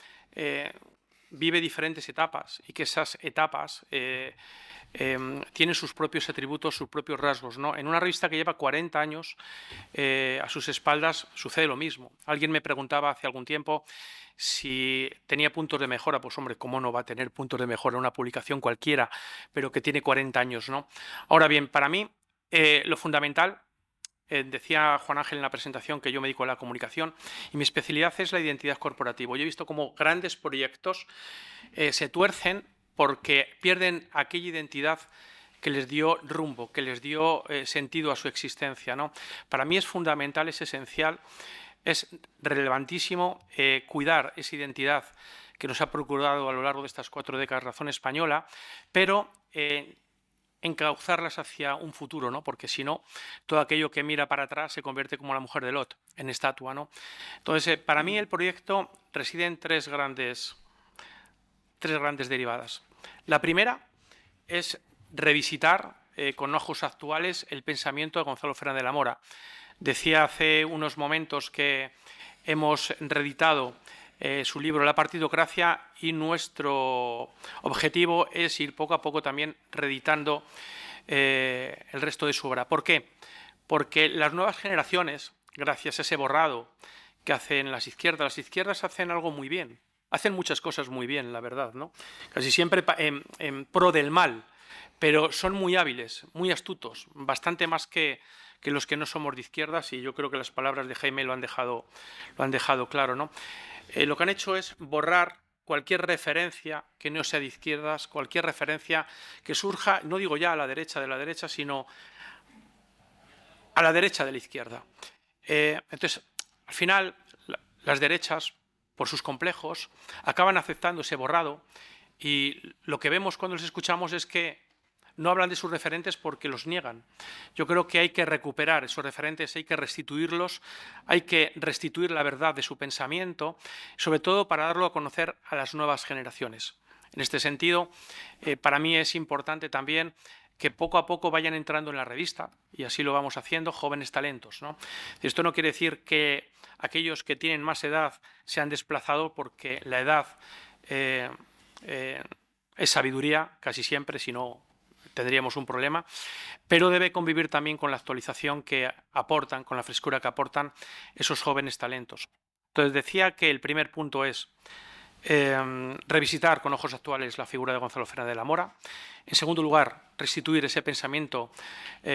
vive diferentes etapas y que esas etapas tienen sus propios atributos, sus propios rasgos, ¿no? En una revista que lleva 40 años a sus espaldas sucede lo mismo. Alguien me preguntaba hace algún tiempo si tenía puntos de mejora. Pues hombre, ¿cómo no va a tener puntos de mejora una publicación cualquiera, pero que tiene 40 años, ¿no? Ahora bien, para mí lo fundamental, decía Juan Ángel en la presentación que yo me dedico a la comunicación y mi especialidad es la identidad corporativa. Yo he visto cómo grandes proyectos se tuercen porque pierden aquella identidad que les dio rumbo, que les dio sentido a su existencia, ¿no? Para mí es fundamental, es esencial, es relevantísimo cuidar esa identidad que nos ha procurado a lo largo de estas 4 décadas razón española, pero encauzarlas hacia un futuro, ¿no? Porque si no, todo aquello que mira para atrás se convierte como la mujer de Lot, en estatua, ¿no? Entonces, para mí el proyecto reside en tres grandes derivadas. La primera es revisitar con ojos actuales el pensamiento de Gonzalo Fernández de la Mora. Decía hace unos momentos que hemos reeditado su libro La partidocracia y nuestro objetivo es ir poco a poco también reeditando el resto de su obra. ¿Por qué? Porque las nuevas generaciones, gracias a ese borrado que hacen las izquierdas hacen algo muy bien, hacen muchas cosas muy bien, la verdad, ¿no? Casi siempre en pro del mal, pero son muy hábiles, muy astutos, bastante más que los que no somos de izquierdas, y yo creo que las palabras de Jaime lo han dejado claro, ¿no? Lo que han hecho es borrar cualquier referencia que no sea de izquierdas, cualquier referencia que surja, no digo ya a la derecha de la derecha, sino a la derecha de la izquierda. Entonces, al final, las derechas, por sus complejos, acaban aceptando ese borrado, y lo que vemos cuando los escuchamos es que no hablan de sus referentes porque los niegan. Yo creo que hay que recuperar esos referentes, hay que restituirlos, hay que restituir la verdad de su pensamiento, sobre todo para darlo a conocer a las nuevas generaciones. En este sentido, para mí es importante también que poco a poco vayan entrando en la revista, y así lo vamos haciendo, jóvenes talentos, ¿no? Esto no quiere decir que aquellos que tienen más edad se han desplazado, porque la edad es sabiduría casi siempre, si no tendríamos un problema, pero debe convivir también con la actualización que aportan, con la frescura que aportan esos jóvenes talentos. Entonces decía que el primer punto es revisitar con ojos actuales la figura de Gonzalo Fernández de la Mora. En segundo lugar, restituir ese pensamiento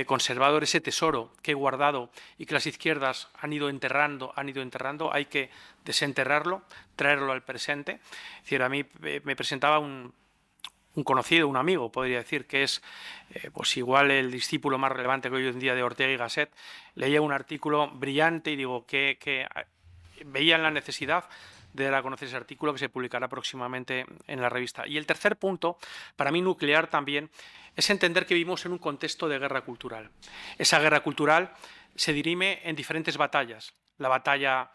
conservador, ese tesoro que he guardado y que las izquierdas han ido enterrando. Hay que desenterrarlo, traerlo al presente. Es decir, a mí me presentaba un conocido, un amigo, podría decir, que es pues igual el discípulo más relevante que hoy en día de Ortega y Gasset. Leía un artículo brillante y digo que veían la necesidad de dar a conocer ese artículo, que se publicará próximamente en la revista. Y el tercer punto, para mí nuclear también, es entender que vivimos en un contexto de guerra cultural. Esa guerra cultural se dirime en diferentes batallas. La batalla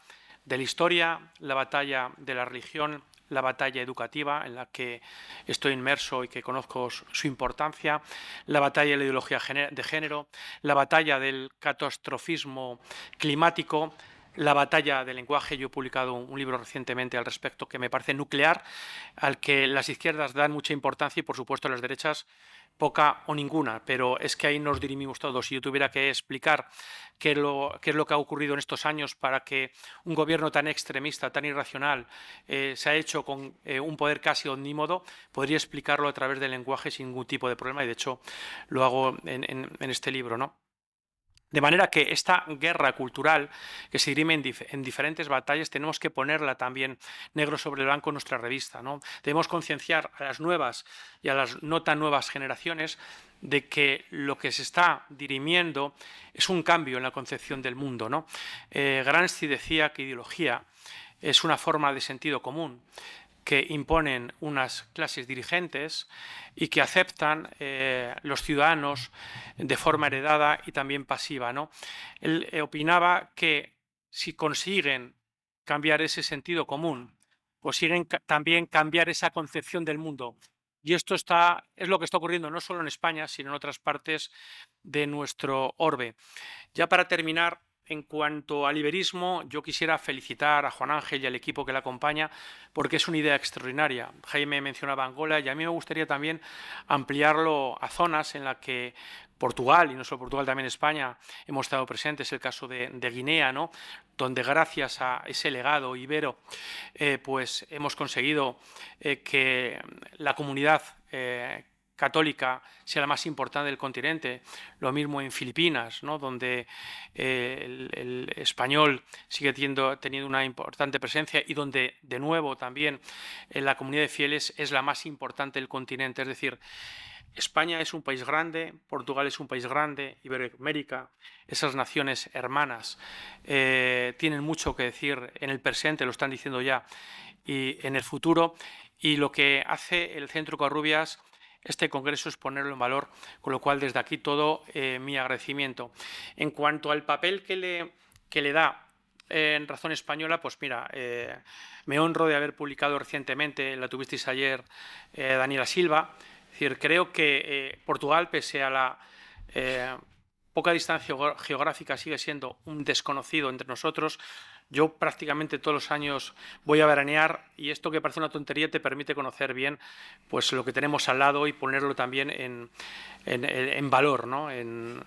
de la historia, la batalla de la religión, la batalla educativa en la que estoy inmerso y que conozco su importancia, la batalla de la ideología de género, la batalla del catastrofismo climático, la batalla del lenguaje. Yo he publicado un libro recientemente al respecto que me parece nuclear, al que las izquierdas dan mucha importancia y, por supuesto, las derechas poca o ninguna, pero es que ahí nos dirimimos todos. Si yo tuviera que explicar qué es lo que ha ocurrido en estos años para que un gobierno tan extremista, tan irracional, se ha hecho con un poder casi omnímodo, podría explicarlo a través del lenguaje sin ningún tipo de problema, y de hecho lo hago en este libro, ¿no? De manera que esta guerra cultural que se dirime en diferentes batallas tenemos que ponerla también negro sobre blanco en nuestra revista, ¿no? Debemos concienciar a las nuevas y a las no tan nuevas generaciones de que lo que se está dirimiendo es un cambio en la concepción del mundo, ¿no? Gramsci decía que ideología es una forma de sentido común que imponen unas clases dirigentes y que aceptan los ciudadanos de forma heredada y también pasiva, ¿no? Él opinaba que si consiguen cambiar ese sentido común, consiguen también cambiar esa concepción del mundo. Y esto es lo que está ocurriendo no solo en España, sino en otras partes de nuestro orbe. Ya para terminar, en cuanto al iberismo, yo quisiera felicitar a Juan Ángel y al equipo que le acompaña porque es una idea extraordinaria. Jaime mencionaba Angola y a mí me gustaría también ampliarlo a zonas en las que Portugal, y no solo Portugal, también España, hemos estado presentes, el caso de Guinea, ¿no? Donde gracias a ese legado ibero pues hemos conseguido que la comunidad católica sea la más importante del continente, lo mismo en Filipinas, ¿no? Donde el español sigue teniendo una importante presencia y donde, de nuevo, también la comunidad de fieles es la más importante del continente. Es decir, España es un país grande, Portugal es un país grande, Iberoamérica, esas naciones hermanas tienen mucho que decir en el presente, lo están diciendo ya, y en el futuro, y lo que hace el Centro Covarrubias, este congreso, es ponerlo en valor, con lo cual desde aquí todo mi agradecimiento. En cuanto al papel que le da en Razón Española, pues mira, me honro de haber publicado recientemente, la tuvisteis ayer, Daniela Silva. Es decir, creo que Portugal, pese a la poca distancia geográfica, sigue siendo un desconocido entre nosotros. Yo prácticamente todos los años voy a veranear y esto, que parece una tontería, te permite conocer bien pues lo que tenemos al lado y ponerlo también en valor, ¿no? En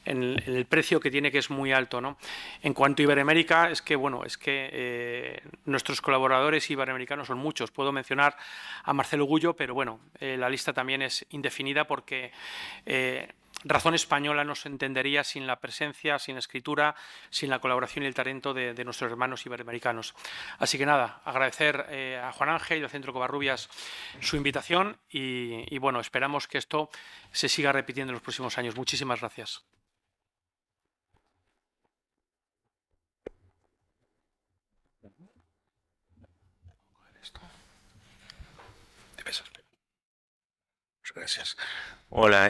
el precio que tiene, que es muy alto, ¿no? En cuanto a Iberoamérica, es que nuestros colaboradores iberoamericanos son muchos. Puedo mencionar a Marcelo Gullo, pero bueno, la lista también es indefinida porque Razón Española no se entendería sin la presencia, sin la escritura, sin la colaboración y el talento de nuestros hermanos iberoamericanos. Así que nada, agradecer a Juan Ángel y al Centro Covarrubias su invitación y bueno, esperamos que esto se siga repitiendo en los próximos años. Muchísimas gracias. Muchas gracias. Hola,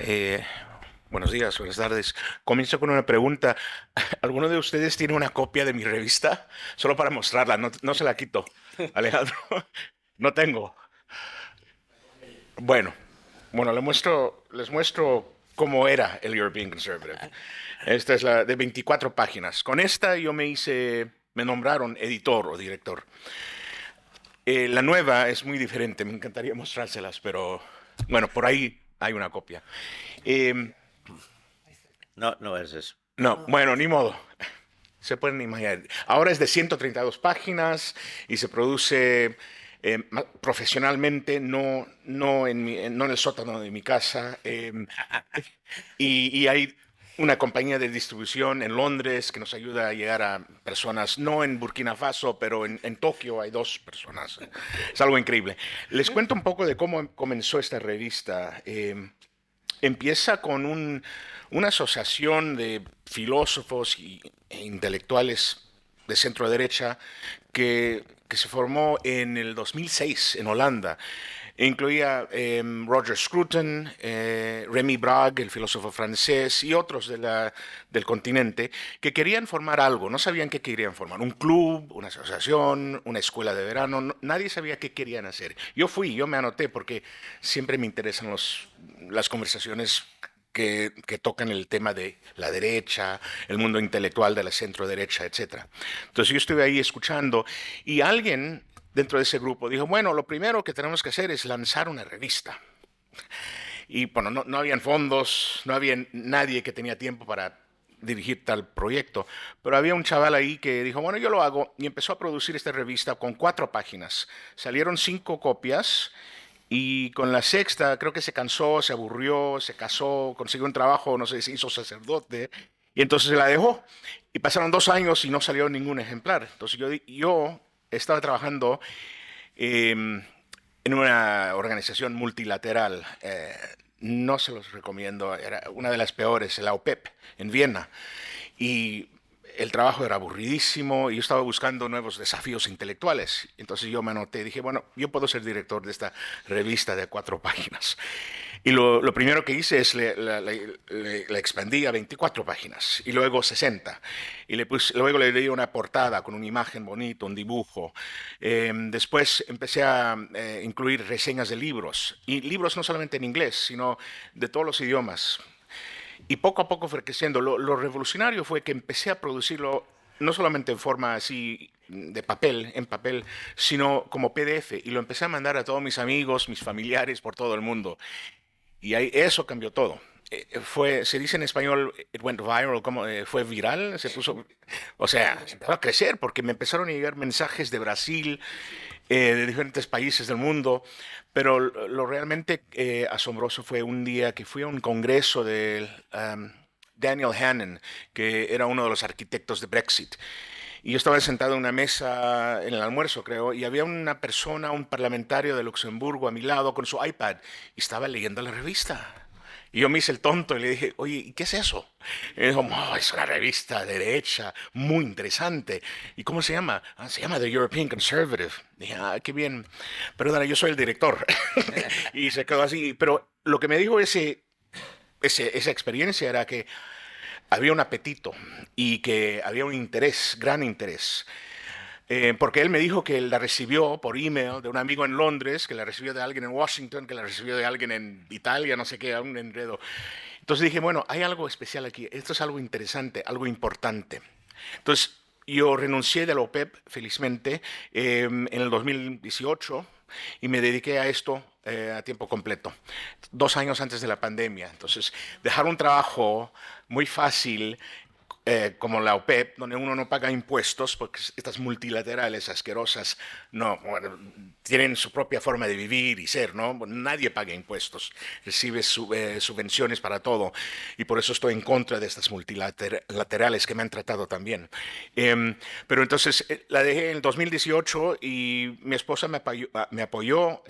buenos días, buenas tardes. Comienzo con una pregunta. ¿Alguno de ustedes tiene una copia de mi revista? Solo para mostrarla, no se la quito, Alejandro. No tengo. Bueno, les muestro cómo era el European Conservative. Esta es la de 24 páginas. Con esta yo me nombraron editor o director. La nueva es muy diferente, me encantaría mostrárselas, pero bueno, por ahí hay una copia. No es eso. No, bueno, ni modo. Se pueden imaginar. Ahora es de 132 páginas y se produce profesionalmente, no en el sótano de mi casa. Y hay una compañía de distribución en Londres que nos ayuda a llegar a personas, no en Burkina Faso, pero en Tokio hay 2 personas. Es algo increíble. Les cuento un poco de cómo comenzó esta revista. Empieza con una asociación de filósofos e intelectuales de centro derecha que se formó en el 2006 en Holanda. Incluía Roger Scruton, Rémi Brague, el filósofo francés, y otros del continente que querían formar algo, no sabían qué querían formar, un club, una asociación, una escuela de verano, nadie sabía qué querían hacer. Yo me anoté porque siempre me interesan las conversaciones que tocan el tema de la derecha, el mundo intelectual de la centro derecha, etc. Entonces yo estuve ahí escuchando y alguien dentro de ese grupo dijo, bueno, lo primero que tenemos que hacer es lanzar una revista. Y bueno, no habían fondos, no había nadie que tenía tiempo para dirigir tal proyecto, pero había un chaval ahí que dijo, bueno, yo lo hago, y empezó a producir esta revista con 4 páginas. Salieron 5 copias, y con la sexta creo que se cansó, se aburrió, se casó, consiguió un trabajo, no sé, se hizo sacerdote, y entonces se la dejó. Y pasaron 2 años y no salió ningún ejemplar. Entonces yo estaba trabajando en una organización multilateral. No se los recomiendo, era una de las peores, la OPEP, en Viena. Y el trabajo era aburridísimo y yo estaba buscando nuevos desafíos intelectuales. Entonces yo me anoté, dije, bueno, yo puedo ser director de esta revista de 4 páginas. Y lo primero que hice es la expandí a 24 páginas y luego 60. Y luego le di una portada con una imagen bonita, un dibujo. Después empecé a incluir reseñas de libros. Y libros no solamente en inglés, sino de todos los idiomas. Y poco a poco fue creciendo. Lo revolucionario fue que empecé a producirlo no solamente en forma así de papel, en papel, sino como PDF. Y lo empecé a mandar a todos mis amigos, mis familiares por todo el mundo. Y ahí eso cambió todo. Se dice en español, it went viral, como fue viral, se puso, o sea, empezó a crecer porque me empezaron a llegar mensajes de Brasil, de diferentes países del mundo, pero lo realmente asombroso fue un día que fui a un congreso de Daniel Hannan, que era uno de los arquitectos de Brexit. Y yo estaba sentado en una mesa en el almuerzo, creo, y había una persona, un parlamentario de Luxemburgo a mi lado con su iPad y estaba leyendo la revista. Y yo me hice el tonto y le dije, oye, ¿y qué es eso? Y dijo, oh, es una revista de derecha, muy interesante. ¿Y cómo se llama? Ah, se llama The European Conservative. Dije, ah, qué bien. Perdona, yo soy el director. Y se quedó así. Pero lo que me dijo esa experiencia era que había un apetito y que había un interés, gran interés. Porque él me dijo que la recibió por email de un amigo en Londres, que la recibió de alguien en Washington, que la recibió de alguien en Italia, no sé qué, un enredo. Entonces dije, bueno, hay algo especial aquí, esto es algo interesante, algo importante. Entonces yo renuncié de la OPEP, felizmente, en el 2018 y me dediqué a esto a tiempo completo, 2 años antes de la pandemia. Entonces, dejar un trabajo muy fácil como la OPEP, donde uno no paga impuestos, porque estas multilaterales asquerosas bueno, tienen su propia forma de vivir y ser, ¿no? Nadie paga impuestos, recibe subvenciones para todo, y por eso estoy en contra de estas multilaterales que me han tratado también. Pero entonces la dejé en el 2018 y mi esposa me apoyó,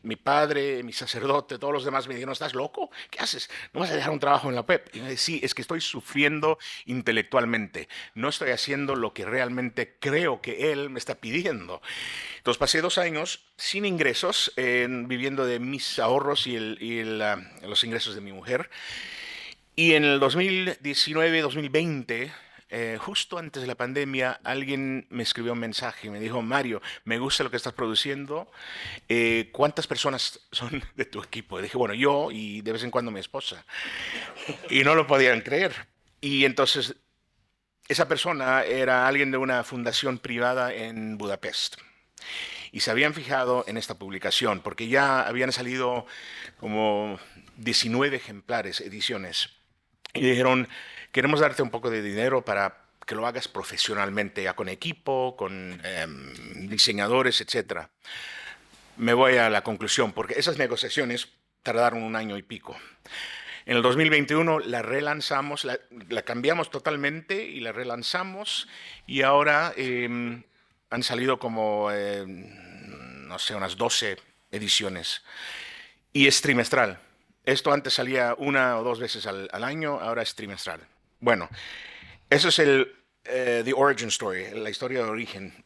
mi padre, mi sacerdote, todos los demás me dijeron, ¿estás loco? ¿Qué haces? ¿No vas a dejar un trabajo en la OPEP? Y me dije, sí, es que estoy sufriendo intelectualmente. No estoy haciendo lo que realmente creo que él me está pidiendo. Entonces pasé 2 años sin ingresos, viviendo de mis ahorros y los ingresos de mi mujer. Y en el 2019-2020, justo antes de la pandemia, alguien me escribió un mensaje y me dijo, Mario, me gusta lo que estás produciendo. ¿Cuántas personas son de tu equipo? Y dije, bueno, yo y de vez en cuando mi esposa. Y no lo podían creer. Y entonces, esa persona era alguien de una fundación privada en Budapest. Y se habían fijado en esta publicación, porque ya habían salido como 19 ejemplares, ediciones. Y dijeron, queremos darte un poco de dinero para que lo hagas profesionalmente, ya con equipo, con diseñadores, etc. Me voy a la conclusión, porque esas negociaciones tardaron 1 año y pico. En el 2021 la relanzamos, la cambiamos totalmente y la relanzamos y ahora han salido como, no sé, unas 12 ediciones y es trimestral. Esto antes salía 1 o 2 veces al año, ahora es trimestral. Bueno, eso es the origin story, la historia de origen.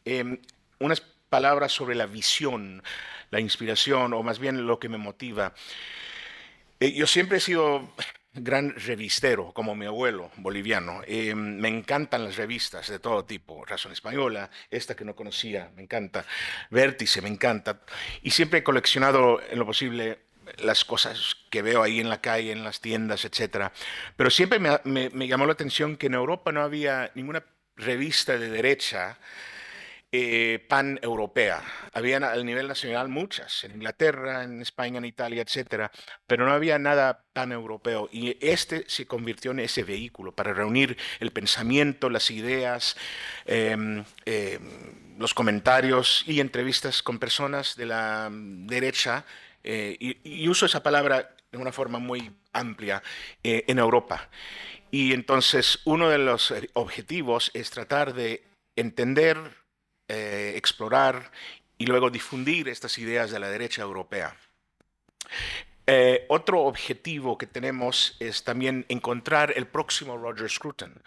Unas palabras sobre la visión. la inspiración, o más bien lo que me motiva. Yo siempre he sido gran revistero, como mi abuelo boliviano. Me encantan las revistas de todo tipo, Razón Española, esta que no conocía, me encanta, Vértice, me encanta. Y siempre he coleccionado en lo posible las cosas que veo ahí en la calle, en las tiendas, etcétera. Pero siempre me llamó la atención que en Europa no había ninguna revista de derecha pan-europea. Habían al nivel nacional muchas, en Inglaterra, en España, en Italia, etcétera, pero no había nada pan-europeo. Y este se convirtió en ese vehículo para reunir el pensamiento, las ideas, los comentarios y entrevistas con personas de la derecha. Y uso esa palabra de una forma muy amplia en Europa. Y entonces uno de los objetivos es tratar de entender, explorar y luego difundir estas ideas de la derecha europea. Otro objetivo que tenemos es también encontrar el próximo Roger Scruton.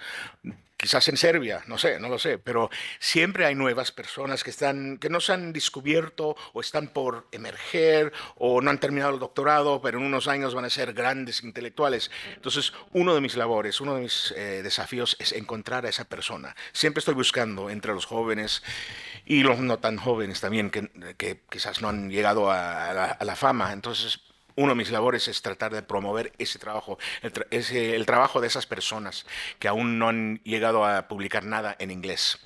Quizás en Serbia, no sé, no lo sé, pero siempre hay nuevas personas que no se han descubierto o están por emerger o no han terminado el doctorado, pero en unos años van a ser grandes intelectuales. Entonces, uno de mis labores, uno de mis desafíos es encontrar a esa persona. Siempre estoy buscando entre los jóvenes y los no tan jóvenes también, que quizás no han llegado a la fama. Entonces, uno de mis labores es tratar de promover ese trabajo, el trabajo de esas personas que aún no han llegado a publicar nada en inglés.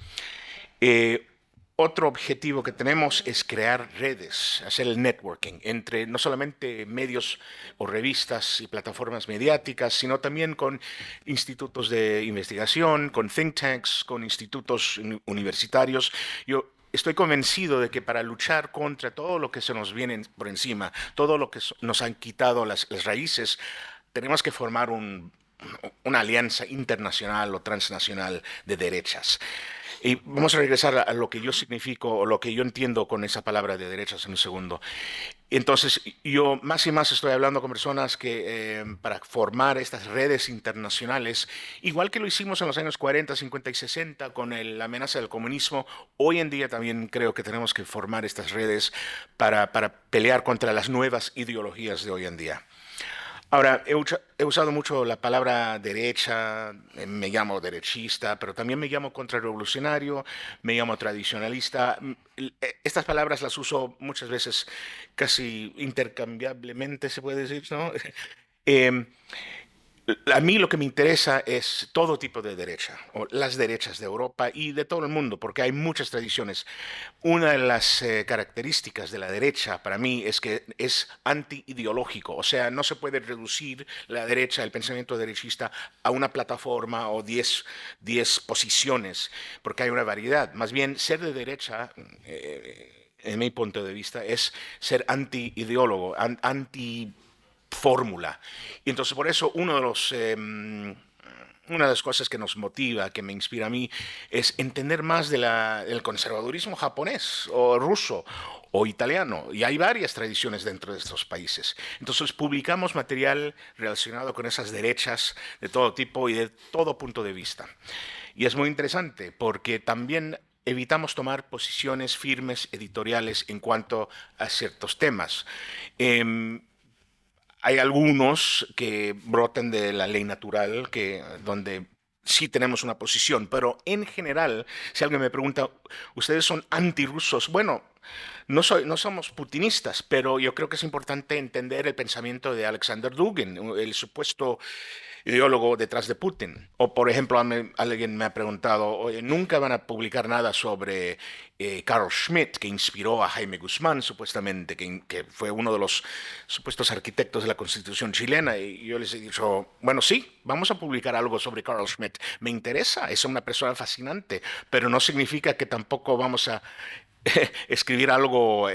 Otro objetivo que tenemos es crear redes, hacer el networking entre no solamente medios o revistas y plataformas mediáticas, sino también con institutos de investigación, con think tanks, con institutos universitarios. Yo estoy convencido de que para luchar contra todo lo que se nos viene por encima, todo lo que nos han quitado las raíces, tenemos que formar una alianza internacional o transnacional de derechas. Y vamos a regresar a lo que yo significo o lo que yo entiendo con esa palabra de derechas en un segundo. Entonces, yo más y más estoy hablando con personas que para formar estas redes internacionales, igual que lo hicimos en los años 40, 50 y 60 con la amenaza del comunismo, hoy en día también creo que tenemos que formar estas redes para pelear contra las nuevas ideologías de hoy en día. Ahora, he usado mucho la palabra derecha, me llamo derechista, pero también me llamo contrarrevolucionario, me llamo tradicionalista. Estas palabras las uso muchas veces casi intercambiablemente, se puede decir, ¿no? Em, a mí lo que me interesa es todo tipo de derecha, o las derechas de Europa y de todo el mundo, porque hay muchas tradiciones. Una de las características de la derecha para mí es que es anti-ideológico, o sea, no se puede reducir la derecha, el pensamiento derechista, a una plataforma o 10 posiciones, porque hay una variedad. Más bien, ser de derecha, en mi punto de vista, es ser anti-ideólogo, fórmula. Y entonces por eso una de las cosas que nos motiva, que me inspira a mí, es entender más del conservadurismo japonés o ruso o italiano. Y hay varias tradiciones dentro de estos países. Entonces publicamos material relacionado con esas derechas de todo tipo y de todo punto de vista. Y es muy interesante porque también evitamos tomar posiciones firmes editoriales en cuanto a ciertos temas. Hay algunos que brotan de la ley natural, donde sí tenemos una posición, pero en general, si alguien me pregunta, ¿ustedes son antirrusos? Bueno, no somos putinistas, pero yo creo que es importante entender el pensamiento de Alexander Dugin, el supuesto ideólogo detrás de Putin. O, por ejemplo, alguien me ha preguntado, oye, ¿nunca van a publicar nada sobre Carl Schmitt, que inspiró a Jaime Guzmán, supuestamente, que fue uno de los supuestos arquitectos de la Constitución chilena? Y yo les he dicho, bueno, sí, vamos a publicar algo sobre Carl Schmitt. Me interesa, es una persona fascinante, pero no significa que tampoco vamos a escribir algo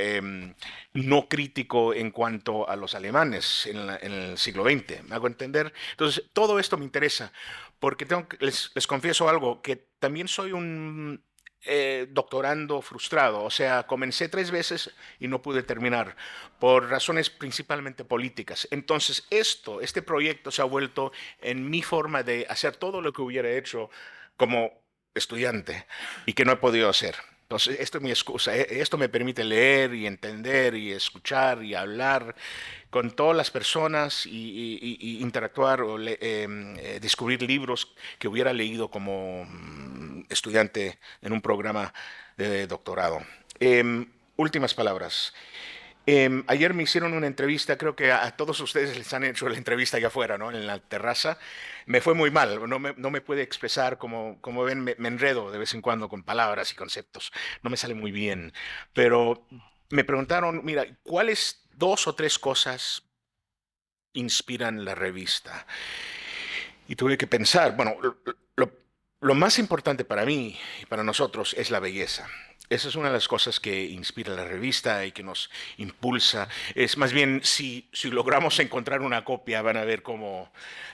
no crítico en cuanto a los alemanes en el siglo XX. ¿Me hago entender? Entonces, todo esto me interesa, porque les confieso algo, que también soy un doctorando frustrado. O sea, comencé 3 veces y no pude terminar, por razones principalmente políticas. Entonces, este proyecto se ha vuelto en mi forma de hacer todo lo que hubiera hecho como estudiante y que no he podido hacer. Entonces, esto es mi excusa. Esto me permite leer y entender y escuchar y hablar con todas las personas y interactuar o descubrir libros que hubiera leído como estudiante en un programa de doctorado. Últimas palabras. Ayer me hicieron una entrevista, creo que a todos ustedes les han hecho la entrevista allá afuera, ¿no? En la terraza. Me fue muy mal, no me puede expresar, como ven, me enredo de vez en cuando con palabras y conceptos, no me sale muy bien. Pero me preguntaron, mira, ¿cuáles 2 o 3 cosas inspiran la revista? Y tuve que pensar, bueno, lo más importante para mí y para nosotros es la belleza. Esa es una de las cosas que inspira la revista y que nos impulsa. Es más bien, si logramos encontrar una copia, van a ver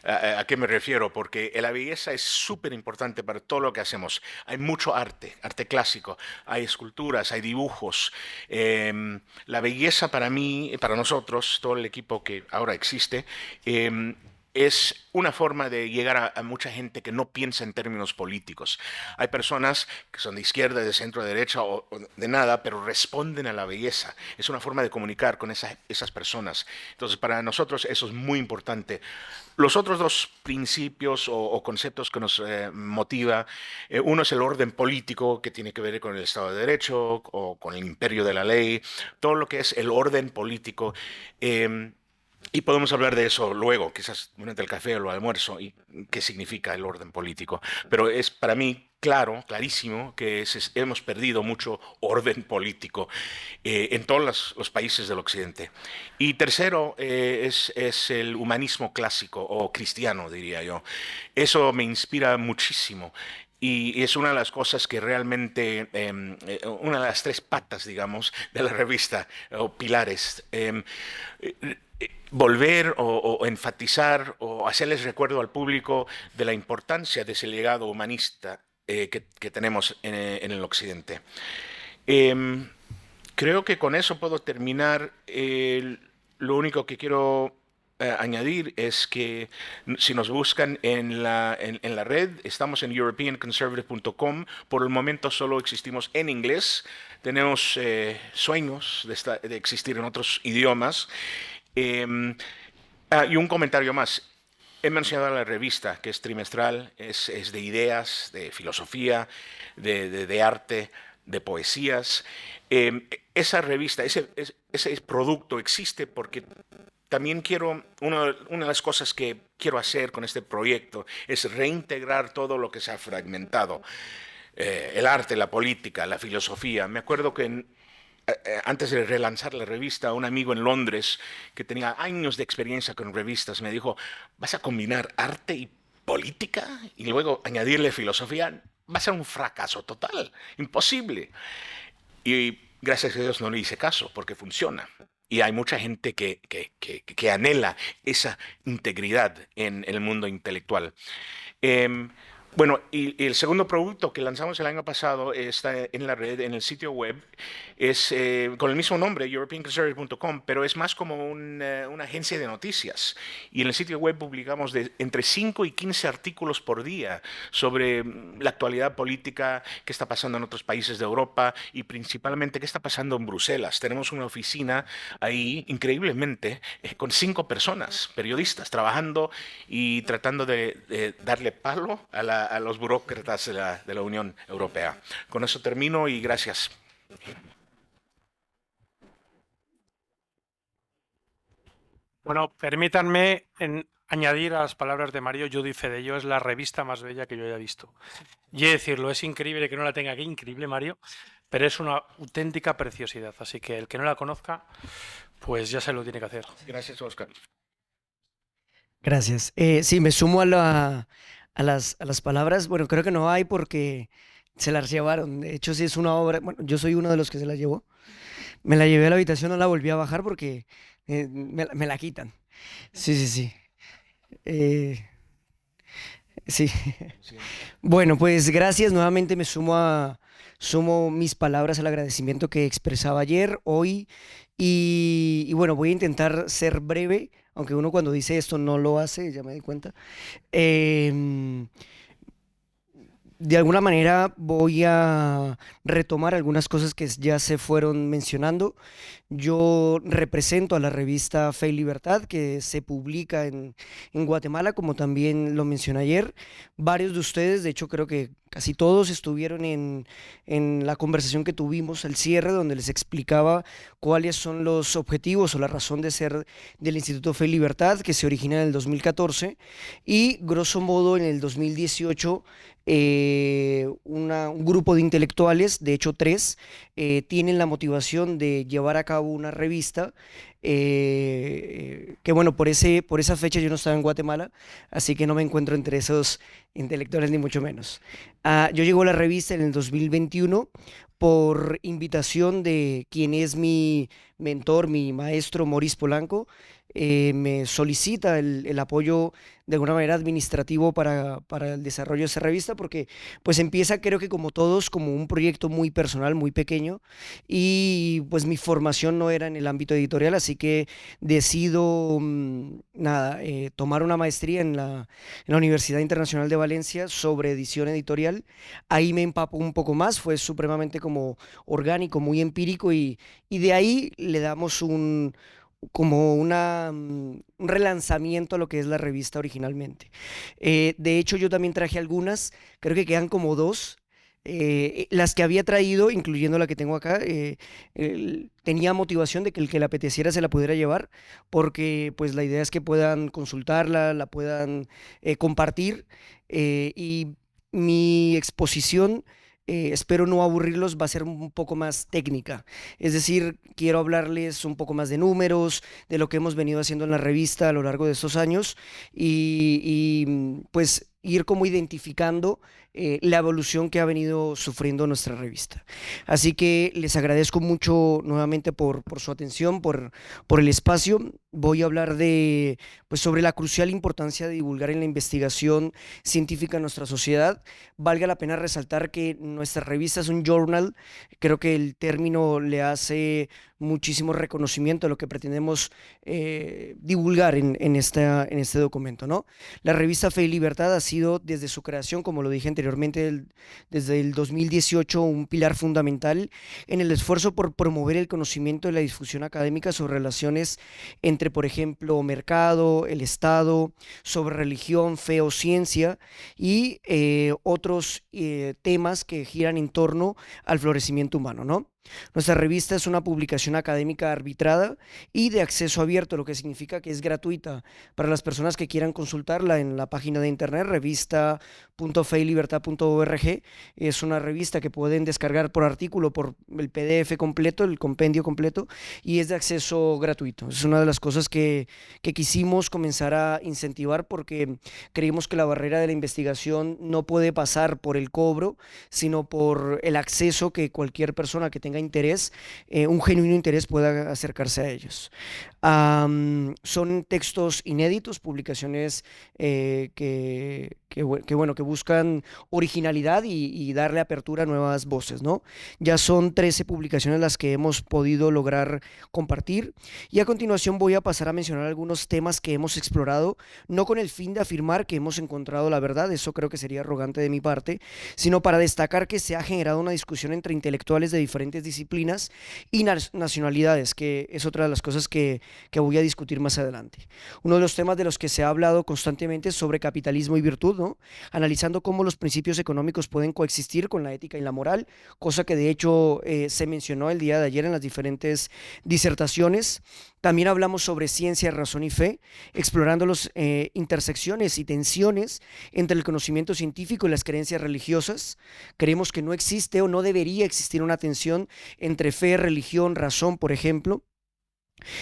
a qué me refiero, porque la belleza es súper importante para todo lo que hacemos. Hay mucho arte clásico, hay esculturas, hay dibujos. La belleza para mí, para nosotros, todo el equipo que ahora existe, es una forma de llegar a mucha gente que no piensa en términos políticos. Hay personas que son de izquierda, de centro, de derecha o de nada, pero responden a la belleza. Es una forma de comunicar con esas personas. Entonces, para nosotros eso es muy importante. Los otros 2 principios o conceptos que nos motiva, uno es el orden político, que tiene que ver con el Estado de Derecho o con el imperio de la ley, todo lo que es el orden político. Y podemos hablar de eso luego, quizás durante el café o el almuerzo, y qué significa el orden político. Pero es para mí clarísimo, que hemos perdido mucho orden político en todos los países del Occidente. Y tercero, es el humanismo clásico o cristiano, diría yo. Eso me inspira muchísimo. Y es una de las cosas que realmente, una de las 3 patas, digamos, de la revista, o pilares. Volver o enfatizar o hacerles recuerdo al público de la importancia de ese legado humanista que tenemos en el Occidente. Creo que con eso puedo terminar. Lo único que quiero añadir es que si nos buscan en la red, estamos en europeanconservative.com. Por el momento solo existimos en inglés. Tenemos sueños de existir en otros idiomas. Y un comentario más. He mencionado la revista, que es trimestral, es de ideas, de filosofía, de arte, de poesías. Esa revista, ese producto existe porque también una de las cosas que quiero hacer con este proyecto es reintegrar todo lo que se ha fragmentado. El arte, la política, la filosofía. Me acuerdo que antes de relanzar la revista, un amigo en Londres que tenía años de experiencia con revistas me dijo, ¿vas a combinar arte y política y luego añadirle filosofía? Va a ser un fracaso total, imposible. Y gracias a Dios no le hice caso porque funciona. Y hay mucha gente que anhela esa integridad en el mundo intelectual. Bueno, y el segundo producto que lanzamos el año pasado está en la red, en el sitio web, es con el mismo nombre, europeanconservative.com, pero es más como una agencia de noticias. Y en el sitio web publicamos entre 5 y 15 artículos por día sobre la actualidad política, qué está pasando en otros países de Europa y principalmente qué está pasando en Bruselas. Tenemos una oficina ahí, increíblemente, con 5 personas, periodistas, trabajando y tratando de darle palo a los burócratas de la Unión Europea. Con eso termino y gracias. Bueno, permítanme añadir a las palabras de Mario. Judith Fedello es la revista más bella que yo haya visto. Y decirlo, es increíble que no la tenga aquí, increíble Mario, pero es una auténtica preciosidad. Así que el que no la conozca, pues ya se lo tiene que hacer. Gracias, Oscar. Gracias. Sí, me sumo a las palabras. Bueno, creo que no hay porque se las llevaron. De hecho, sí es una obra. Bueno, yo soy uno de los que se la llevó. Me la llevé a la habitación, no la volví a bajar porque me la quitan. Sí, sí, sí. Sí. Bueno, pues gracias. Nuevamente me sumo mis palabras al agradecimiento que expresaba ayer, hoy. Y bueno, voy a intentar ser breve, aunque uno cuando dice esto no lo hace, ya me di cuenta. De alguna manera voy a retomar algunas cosas que ya se fueron mencionando. Yo represento a la revista Fe y Libertad, que se publica en Guatemala, como también lo mencioné ayer. Varios de ustedes, de hecho creo que casi todos estuvieron en la conversación que tuvimos al cierre, donde les explicaba cuáles son los objetivos o la razón de ser del Instituto Fe y Libertad, que se origina en el 2014 y grosso modo en el 2018 un grupo de intelectuales, de hecho tres, tienen la motivación de llevar a cabo una revista que bueno, por esa fecha yo no estaba en Guatemala, así que no me encuentro entre esos intelectuales ni mucho menos. Yo llego a la revista en el 2021 por invitación de quien es mi mentor, mi maestro Maurice Polanco. Me solicita el apoyo de alguna manera administrativo para el desarrollo de esa revista, porque pues empieza, creo que como todos, como un proyecto muy personal, muy pequeño, y pues mi formación no era en el ámbito editorial, así que decido tomar una maestría en la Universidad Internacional de Valencia sobre edición editorial. Ahí me empapo un poco más, fue supremamente como orgánico, muy empírico, y de ahí le damos como un relanzamiento a lo que es la revista originalmente. De hecho, yo también traje algunas, creo que quedan como dos. Las que había traído, incluyendo la que tengo acá, tenía motivación de que el que le apeteciera se la pudiera llevar, porque pues la idea es que puedan consultarla, la puedan compartir, y mi exposición, espero no aburrirlos, va a ser un poco más técnica. Es decir, quiero hablarles un poco más de números, de lo que hemos venido haciendo en la revista a lo largo de estos años pues ir como identificando la evolución que ha venido sufriendo nuestra revista. Así que les agradezco mucho nuevamente por su atención, por el espacio. Voy a hablar pues sobre la crucial importancia de divulgar en la investigación científica en nuestra sociedad. Valga la pena resaltar que nuestra revista es un journal. Creo que el término le hace muchísimo reconocimiento a lo que pretendemos divulgar en este documento, ¿no? La revista Fe y Libertad ha sido desde su creación, como lo dije anteriormente, desde el 2018, un pilar fundamental en el esfuerzo por promover el conocimiento y la difusión académica sobre relaciones entre, por ejemplo, mercado, el Estado, sobre religión, fe o ciencia, y otros temas que giran en torno al florecimiento humano, ¿no? Nuestra revista es una publicación académica arbitrada y de acceso abierto, lo que significa que es gratuita para las personas que quieran consultarla en la página de internet revista.feylibertad.org. Es una revista que pueden descargar por artículo, por el PDF completo, el compendio completo, y es de acceso gratuito. Es una de las cosas que quisimos comenzar a incentivar, porque creímos que la barrera de la investigación no puede pasar por el cobro, sino por el acceso que cualquier persona que tenga interés, un genuino interés, pueda acercarse a ellos. Son textos inéditos, publicaciones que buscan originalidad y darle apertura a nuevas voces, ¿no? Ya son 13 publicaciones las que hemos podido lograr compartir, y a continuación voy a pasar a mencionar algunos temas que hemos explorado, no con el fin de afirmar que hemos encontrado la verdad, eso creo que sería arrogante de mi parte, sino para destacar que se ha generado una discusión entre intelectuales de diferentes disciplinas y nacionalidades, que es otra de las cosas que voy a discutir más adelante. Uno de los temas de los que se ha hablado constantemente es sobre capitalismo y virtud, ¿no? Analizando cómo los principios económicos pueden coexistir con la ética y la moral, cosa que de hecho se mencionó el día de ayer en las diferentes disertaciones. También hablamos sobre ciencia, razón y fe, explorando las intersecciones y tensiones entre el conocimiento científico y las creencias religiosas. Creemos que no existe o no debería existir una tensión entre fe, religión, razón, por ejemplo.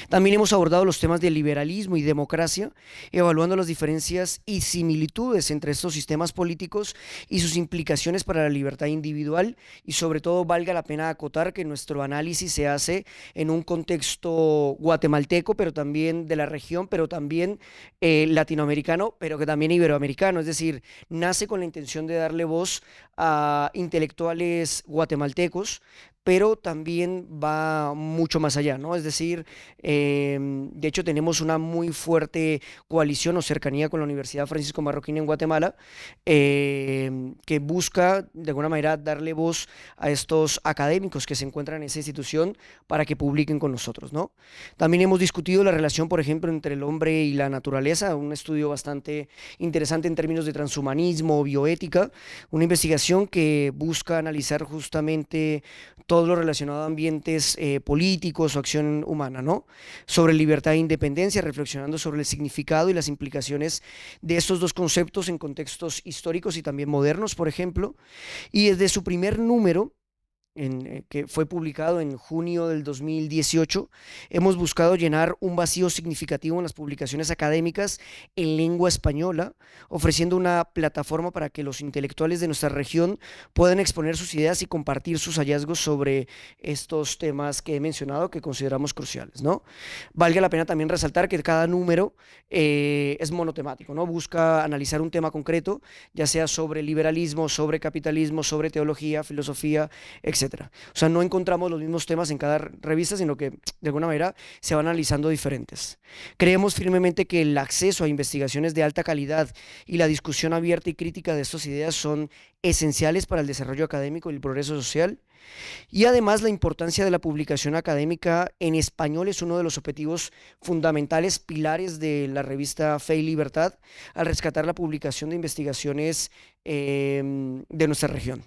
También hemos abordado los temas de liberalismo y democracia, evaluando las diferencias y similitudes entre estos sistemas políticos y sus implicaciones para la libertad individual, y sobre todo valga la pena acotar que nuestro análisis se hace en un contexto guatemalteco, pero también de la región, pero también latinoamericano, pero que también iberoamericano, es decir, nace con la intención de darle voz a intelectuales guatemaltecos, pero también va mucho más allá, ¿no? Es decir, de hecho tenemos una muy fuerte coalición o cercanía con la Universidad Francisco Marroquín en Guatemala, que busca de alguna manera darle voz a estos académicos que se encuentran en esa institución para que publiquen con nosotros, ¿no? También hemos discutido la relación, por ejemplo, entre el hombre y la naturaleza, un estudio bastante interesante en términos de transhumanismo, bioética, una investigación que busca analizar justamente todo lo relacionado a ambientes políticos o acción humana, ¿no? Sobre libertad e independencia, reflexionando sobre el significado y las implicaciones de estos dos conceptos en contextos históricos y también modernos, por ejemplo. Y desde su primer número, que fue publicado en junio del 2018, hemos buscado llenar un vacío significativo en las publicaciones académicas en lengua española, ofreciendo una plataforma para que los intelectuales de nuestra región puedan exponer sus ideas y compartir sus hallazgos sobre estos temas que he mencionado, que consideramos cruciales, ¿no? Valga la pena también resaltar que cada número es monotemático, ¿no? Busca analizar un tema concreto, ya sea sobre liberalismo, sobre capitalismo, sobre teología, filosofía, etc. O sea, no encontramos los mismos temas en cada revista, sino que de alguna manera se van analizando diferentes. Creemos firmemente que el acceso a investigaciones de alta calidad y la discusión abierta y crítica de estas ideas son esenciales para el desarrollo académico y el progreso social. Y además la importancia de la publicación académica en español es uno de los objetivos fundamentales, pilares de la revista Fe y Libertad, al rescatar la publicación de investigaciones de nuestra región.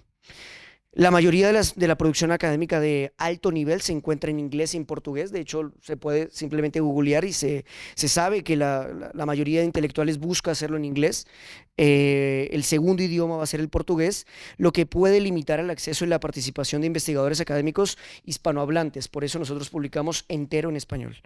La mayoría de la producción académica de alto nivel se encuentra en inglés y en portugués. De hecho, se puede simplemente googlear y se sabe que la mayoría de intelectuales busca hacerlo en inglés. El segundo idioma va a ser el portugués, lo que puede limitar el acceso y la participación de investigadores académicos hispanohablantes. Por eso nosotros publicamos entero en español.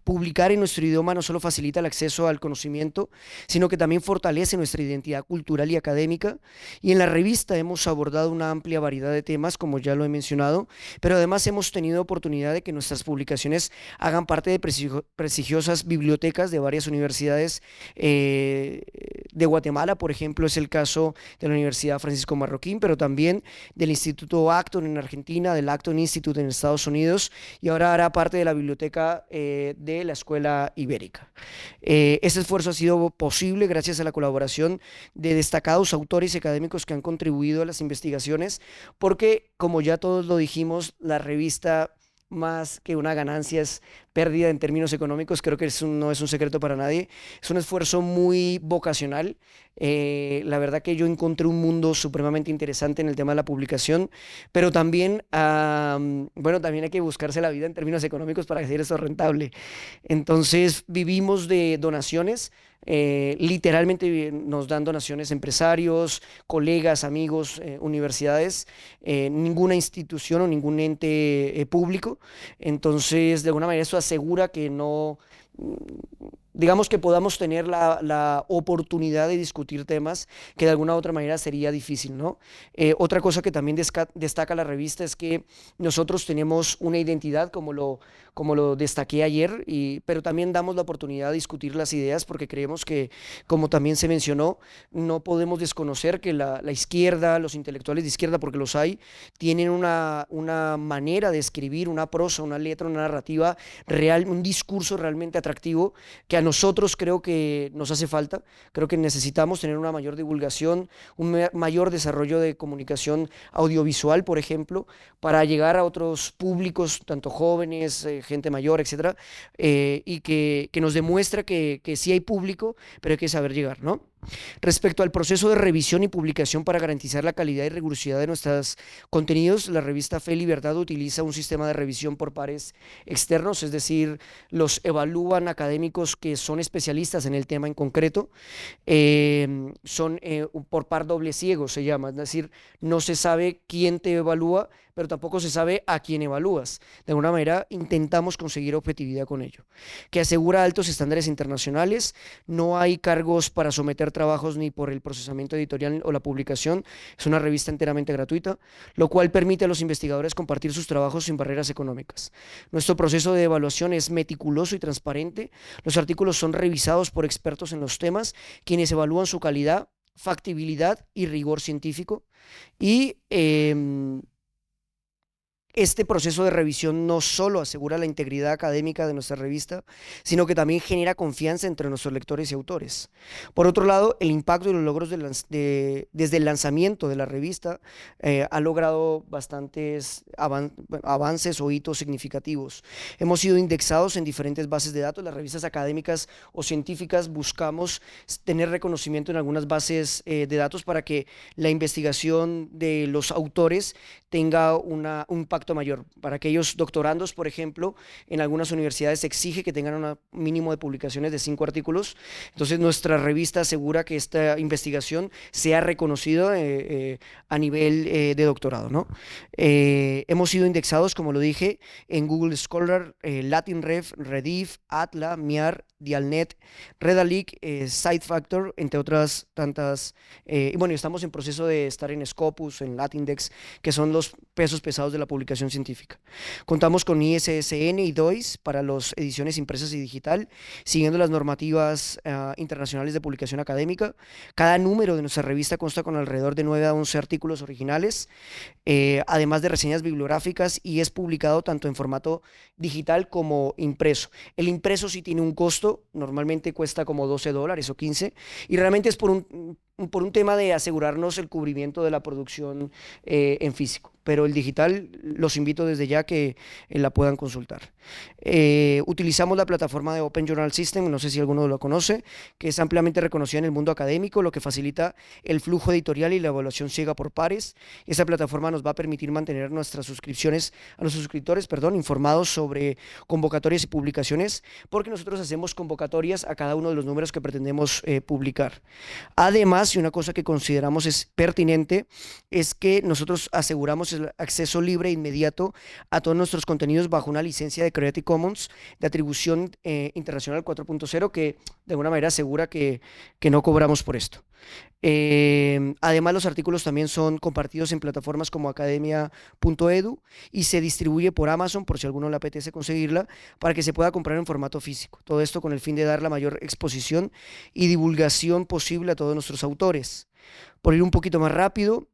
Publicar en nuestro idioma no solo facilita el acceso al conocimiento, sino que también fortalece nuestra identidad cultural y académica. Y en la revista hemos abordado una amplia variedad de temas, como ya lo he mencionado, pero además hemos tenido oportunidad de que nuestras publicaciones hagan parte de prestigiosas bibliotecas de varias universidades de Guatemala. Por ejemplo, es el caso de la Universidad Francisco Marroquín, pero también del Instituto Acton en Argentina, del Acton Institute en Estados Unidos, y ahora hará parte de la biblioteca de la Escuela Ibérica. Este esfuerzo ha sido posible gracias a la colaboración de destacados autores y académicos que han contribuido a las investigaciones, porque, como ya todos lo dijimos, la revista, más que una ganancia, es pérdida en términos económicos. Creo que no es un secreto para nadie. Es un esfuerzo muy vocacional. La verdad que yo encontré un mundo supremamente interesante en el tema de la publicación, pero también, bueno, también hay que buscarse la vida en términos económicos para hacer eso rentable. Entonces vivimos de donaciones. Literalmente nos dan donaciones empresarios, colegas, amigos, universidades, ninguna institución o ningún ente público. Entonces, de alguna manera, eso asegura que no, digamos, que podamos tener la oportunidad de discutir temas que de alguna u otra manera sería difícil, ¿no? Otra cosa que también destaca la revista es que nosotros tenemos una identidad, como lo destaqué ayer, pero también damos la oportunidad de discutir las ideas, porque creemos que, como también se mencionó, no podemos desconocer que la izquierda, los intelectuales de izquierda, porque los hay, tienen una manera de escribir, una prosa, una letra, una narrativa real, un discurso realmente atractivo, que a nosotros creo que nos hace falta. Creo que necesitamos tener una mayor divulgación, un mayor desarrollo de comunicación audiovisual, por ejemplo, para llegar a otros públicos, tanto jóvenes, gente mayor, etcétera, y que nos demuestra que sí hay público, pero hay que saber llegar, ¿no? Respecto al proceso de revisión y publicación para garantizar la calidad y rigurosidad de nuestros contenidos, la revista Fe y Libertad utiliza un sistema de revisión por pares externos, es decir, los evalúan académicos que son especialistas en el tema en concreto. Son por par doble ciego, se llama, es decir, no se sabe quién te evalúa, pero tampoco se sabe a quién evalúas. De alguna manera intentamos conseguir objetividad con ello, que asegura altos estándares internacionales. No hay cargos para someter trabajos ni por el procesamiento editorial o la publicación. Es una revista enteramente gratuita, lo cual permite a los investigadores compartir sus trabajos sin barreras económicas. Nuestro proceso de evaluación es meticuloso y transparente. Los artículos son revisados por expertos en los temas, quienes evalúan su calidad, factibilidad y rigor científico. Y Este proceso de revisión no solo asegura la integridad académica de nuestra revista, sino que también genera confianza entre nuestros lectores y autores. Por otro lado, el impacto y los logros desde el lanzamiento de la revista ha logrado bastantes avances o hitos significativos. Hemos sido indexados en diferentes bases de datos. Las revistas académicas o científicas buscamos tener reconocimiento en algunas bases de datos para que la investigación de los autores tenga un impacto mayor. Para aquellos doctorandos, por ejemplo, en algunas universidades se exige que tengan un mínimo de publicaciones de 5 artículos. Entonces, nuestra revista asegura que esta investigación sea reconocida a nivel de doctorado, ¿no? Hemos sido indexados, como lo dije, en Google Scholar, LatinRef, Rediff, Atla, MIAR, Dialnet, Redalyc, SiteFactor, entre otras tantas. Y bueno, estamos en proceso de estar en Scopus, en Latindex, que son los pesos pesados de la publicación científica. Contamos con ISSN y DOIS para las ediciones impresas y digital, siguiendo las normativas internacionales de publicación académica. Cada número de nuestra revista consta con alrededor de 9 a 11 artículos originales, además de reseñas bibliográficas, y es publicado tanto en formato digital como impreso. El impreso sí tiene un costo, normalmente cuesta como $12 o 15, y realmente es por un tema de asegurarnos el cubrimiento de la producción en físico. Pero el digital los invito desde ya que la puedan consultar. Utilizamos la plataforma de Open Journal System, no sé si alguno lo conoce, que es ampliamente reconocida en el mundo académico, lo que facilita el flujo editorial y la evaluación ciega por pares. Esta plataforma nos va a permitir mantener nuestras suscripciones a nuestros suscriptores, informados sobre convocatorias y publicaciones, porque nosotros hacemos convocatorias a cada uno de los números que pretendemos publicar. Además, y una cosa que consideramos es pertinente, es que nosotros aseguramos el acceso libre e inmediato a todos nuestros contenidos bajo una licencia de Creative Commons de atribución internacional 4.0, que de alguna manera asegura que no cobramos por esto. Además, los artículos también son compartidos en plataformas como academia.edu y se distribuye por Amazon, por si a alguno le apetece conseguirla, para que se pueda comprar en formato físico. Todo esto con el fin de dar la mayor exposición y divulgación posible a todos nuestros autores. Por ir un poquito más rápido,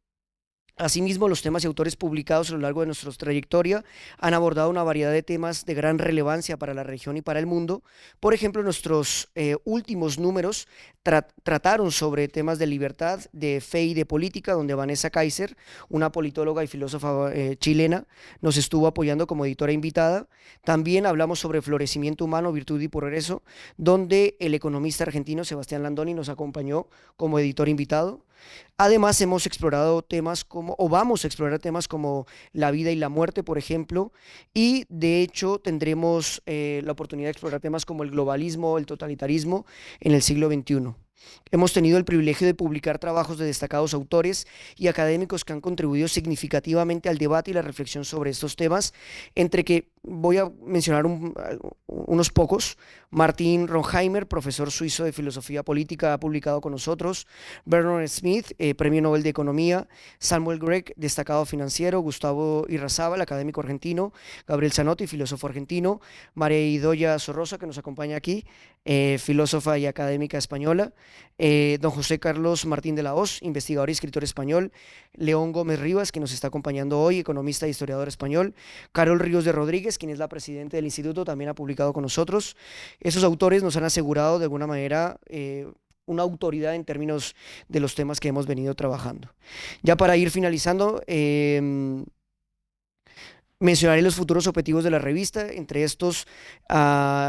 asimismo, los temas y autores publicados a lo largo de nuestra trayectoria han abordado una variedad de temas de gran relevancia para la región y para el mundo. Por ejemplo, nuestros últimos números trataron sobre temas de libertad, de fe y de política, donde Vanessa Kaiser, una politóloga y filósofa chilena, nos estuvo apoyando como editora invitada. También hablamos sobre florecimiento humano, virtud y progreso, donde el economista argentino Sebastián Landoni nos acompañó como editor invitado. Además, hemos explorado temas vamos a explorar temas como la vida y la muerte, por ejemplo, y de hecho tendremos la oportunidad de explorar temas como el globalismo, el totalitarismo en el siglo XXI. Hemos tenido el privilegio de publicar trabajos de destacados autores y académicos que han contribuido significativamente al debate y la reflexión sobre estos temas, entre que voy a mencionar unos pocos. Martin Ronheimer, profesor suizo de filosofía política, ha publicado con nosotros. Bernard Smith, premio Nobel de Economía. Samuel Gregg, destacado financiero. Gustavo Irrazábal, académico argentino. Gabriel Zanotti, filósofo argentino. María Idoia Sorrosa, que nos acompaña aquí, filósofa y académica española. Don José Carlos Martín de la Hoz, investigador y escritor español. León Gómez Rivas, que nos está acompañando hoy, economista e historiador español. Carol Ríos de Rodríguez, quien es la presidenta del instituto, también ha publicado con nosotros. Esos autores nos han asegurado de alguna manera una autoridad en términos de los temas que hemos venido trabajando. Ya para ir finalizando, mencionaré los futuros objetivos de la revista. Entre estos,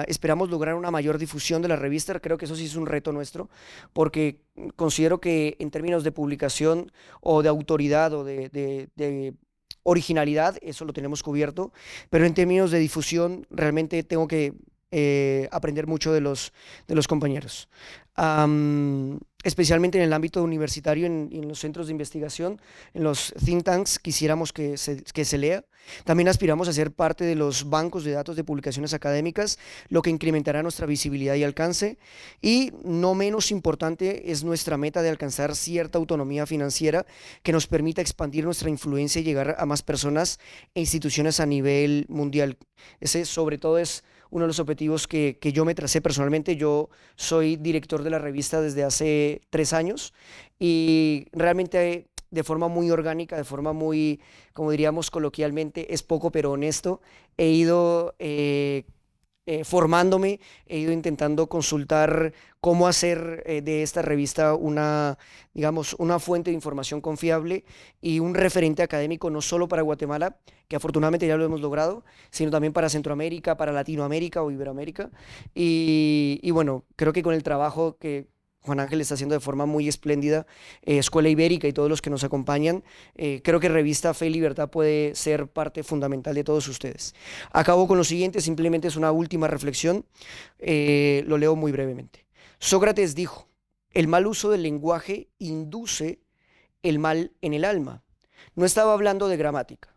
esperamos lograr una mayor difusión de la revista. Creo que eso sí es un reto nuestro, porque considero que en términos de publicación o de autoridad o de originalidad, eso lo tenemos cubierto, pero en términos de difusión realmente tengo que aprender mucho de los compañeros. Especialmente en el ámbito universitario, en los centros de investigación, en los think tanks, quisiéramos que se lea. También aspiramos a ser parte de los bancos de datos de publicaciones académicas, lo que incrementará nuestra visibilidad y alcance. Y no menos importante es nuestra meta de alcanzar cierta autonomía financiera que nos permita expandir nuestra influencia y llegar a más personas e instituciones a nivel mundial. Ese sobre todo es uno de los objetivos que yo me tracé personalmente. Yo soy director de la revista desde hace 3 años y realmente de forma muy orgánica, de forma muy, como diríamos coloquialmente, es poco pero honesto. He ido formándome, he ido intentando consultar cómo hacer de esta revista una, digamos, una fuente de información confiable y un referente académico no solo para Guatemala, que afortunadamente ya lo hemos logrado, sino también para Centroamérica, para Latinoamérica o Iberoamérica. Y bueno, creo que con el trabajo que Juan Ángel está haciendo de forma muy espléndida, Escuela Ibérica y todos los que nos acompañan, creo que Revista Fe y Libertad puede ser parte fundamental de todos ustedes. Acabo con lo siguiente, simplemente es una última reflexión, lo leo muy brevemente. Sócrates dijo, el mal uso del lenguaje induce el mal en el alma. No estaba hablando de gramática.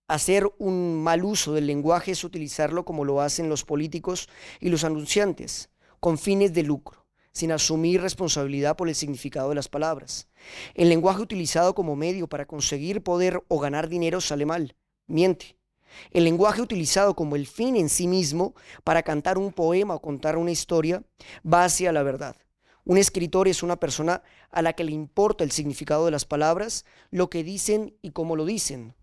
Hacer un mal uso del lenguaje es utilizarlo como lo hacen los políticos y los anunciantes, con fines de lucro, sin asumir responsabilidad por el significado de las palabras. El lenguaje utilizado como medio para conseguir poder o ganar dinero sale mal, miente. El lenguaje utilizado como el fin en sí mismo para cantar un poema o contar una historia va hacia la verdad. Un escritor es una persona a la que le importa el significado de las palabras, lo que dicen y cómo lo dicen.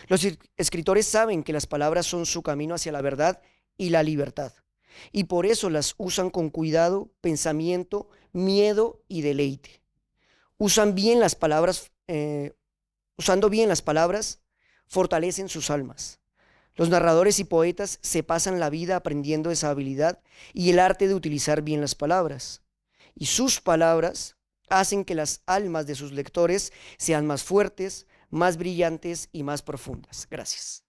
Los escritores saben que las palabras son su camino hacia la verdad y la libertad. Y por eso las usan con cuidado, pensamiento, miedo y deleite. Usando bien las palabras, fortalecen sus almas. Los narradores y poetas se pasan la vida aprendiendo esa habilidad y el arte de utilizar bien las palabras. Y sus palabras hacen que las almas de sus lectores sean más fuertes, más brillantes y más profundas. Gracias.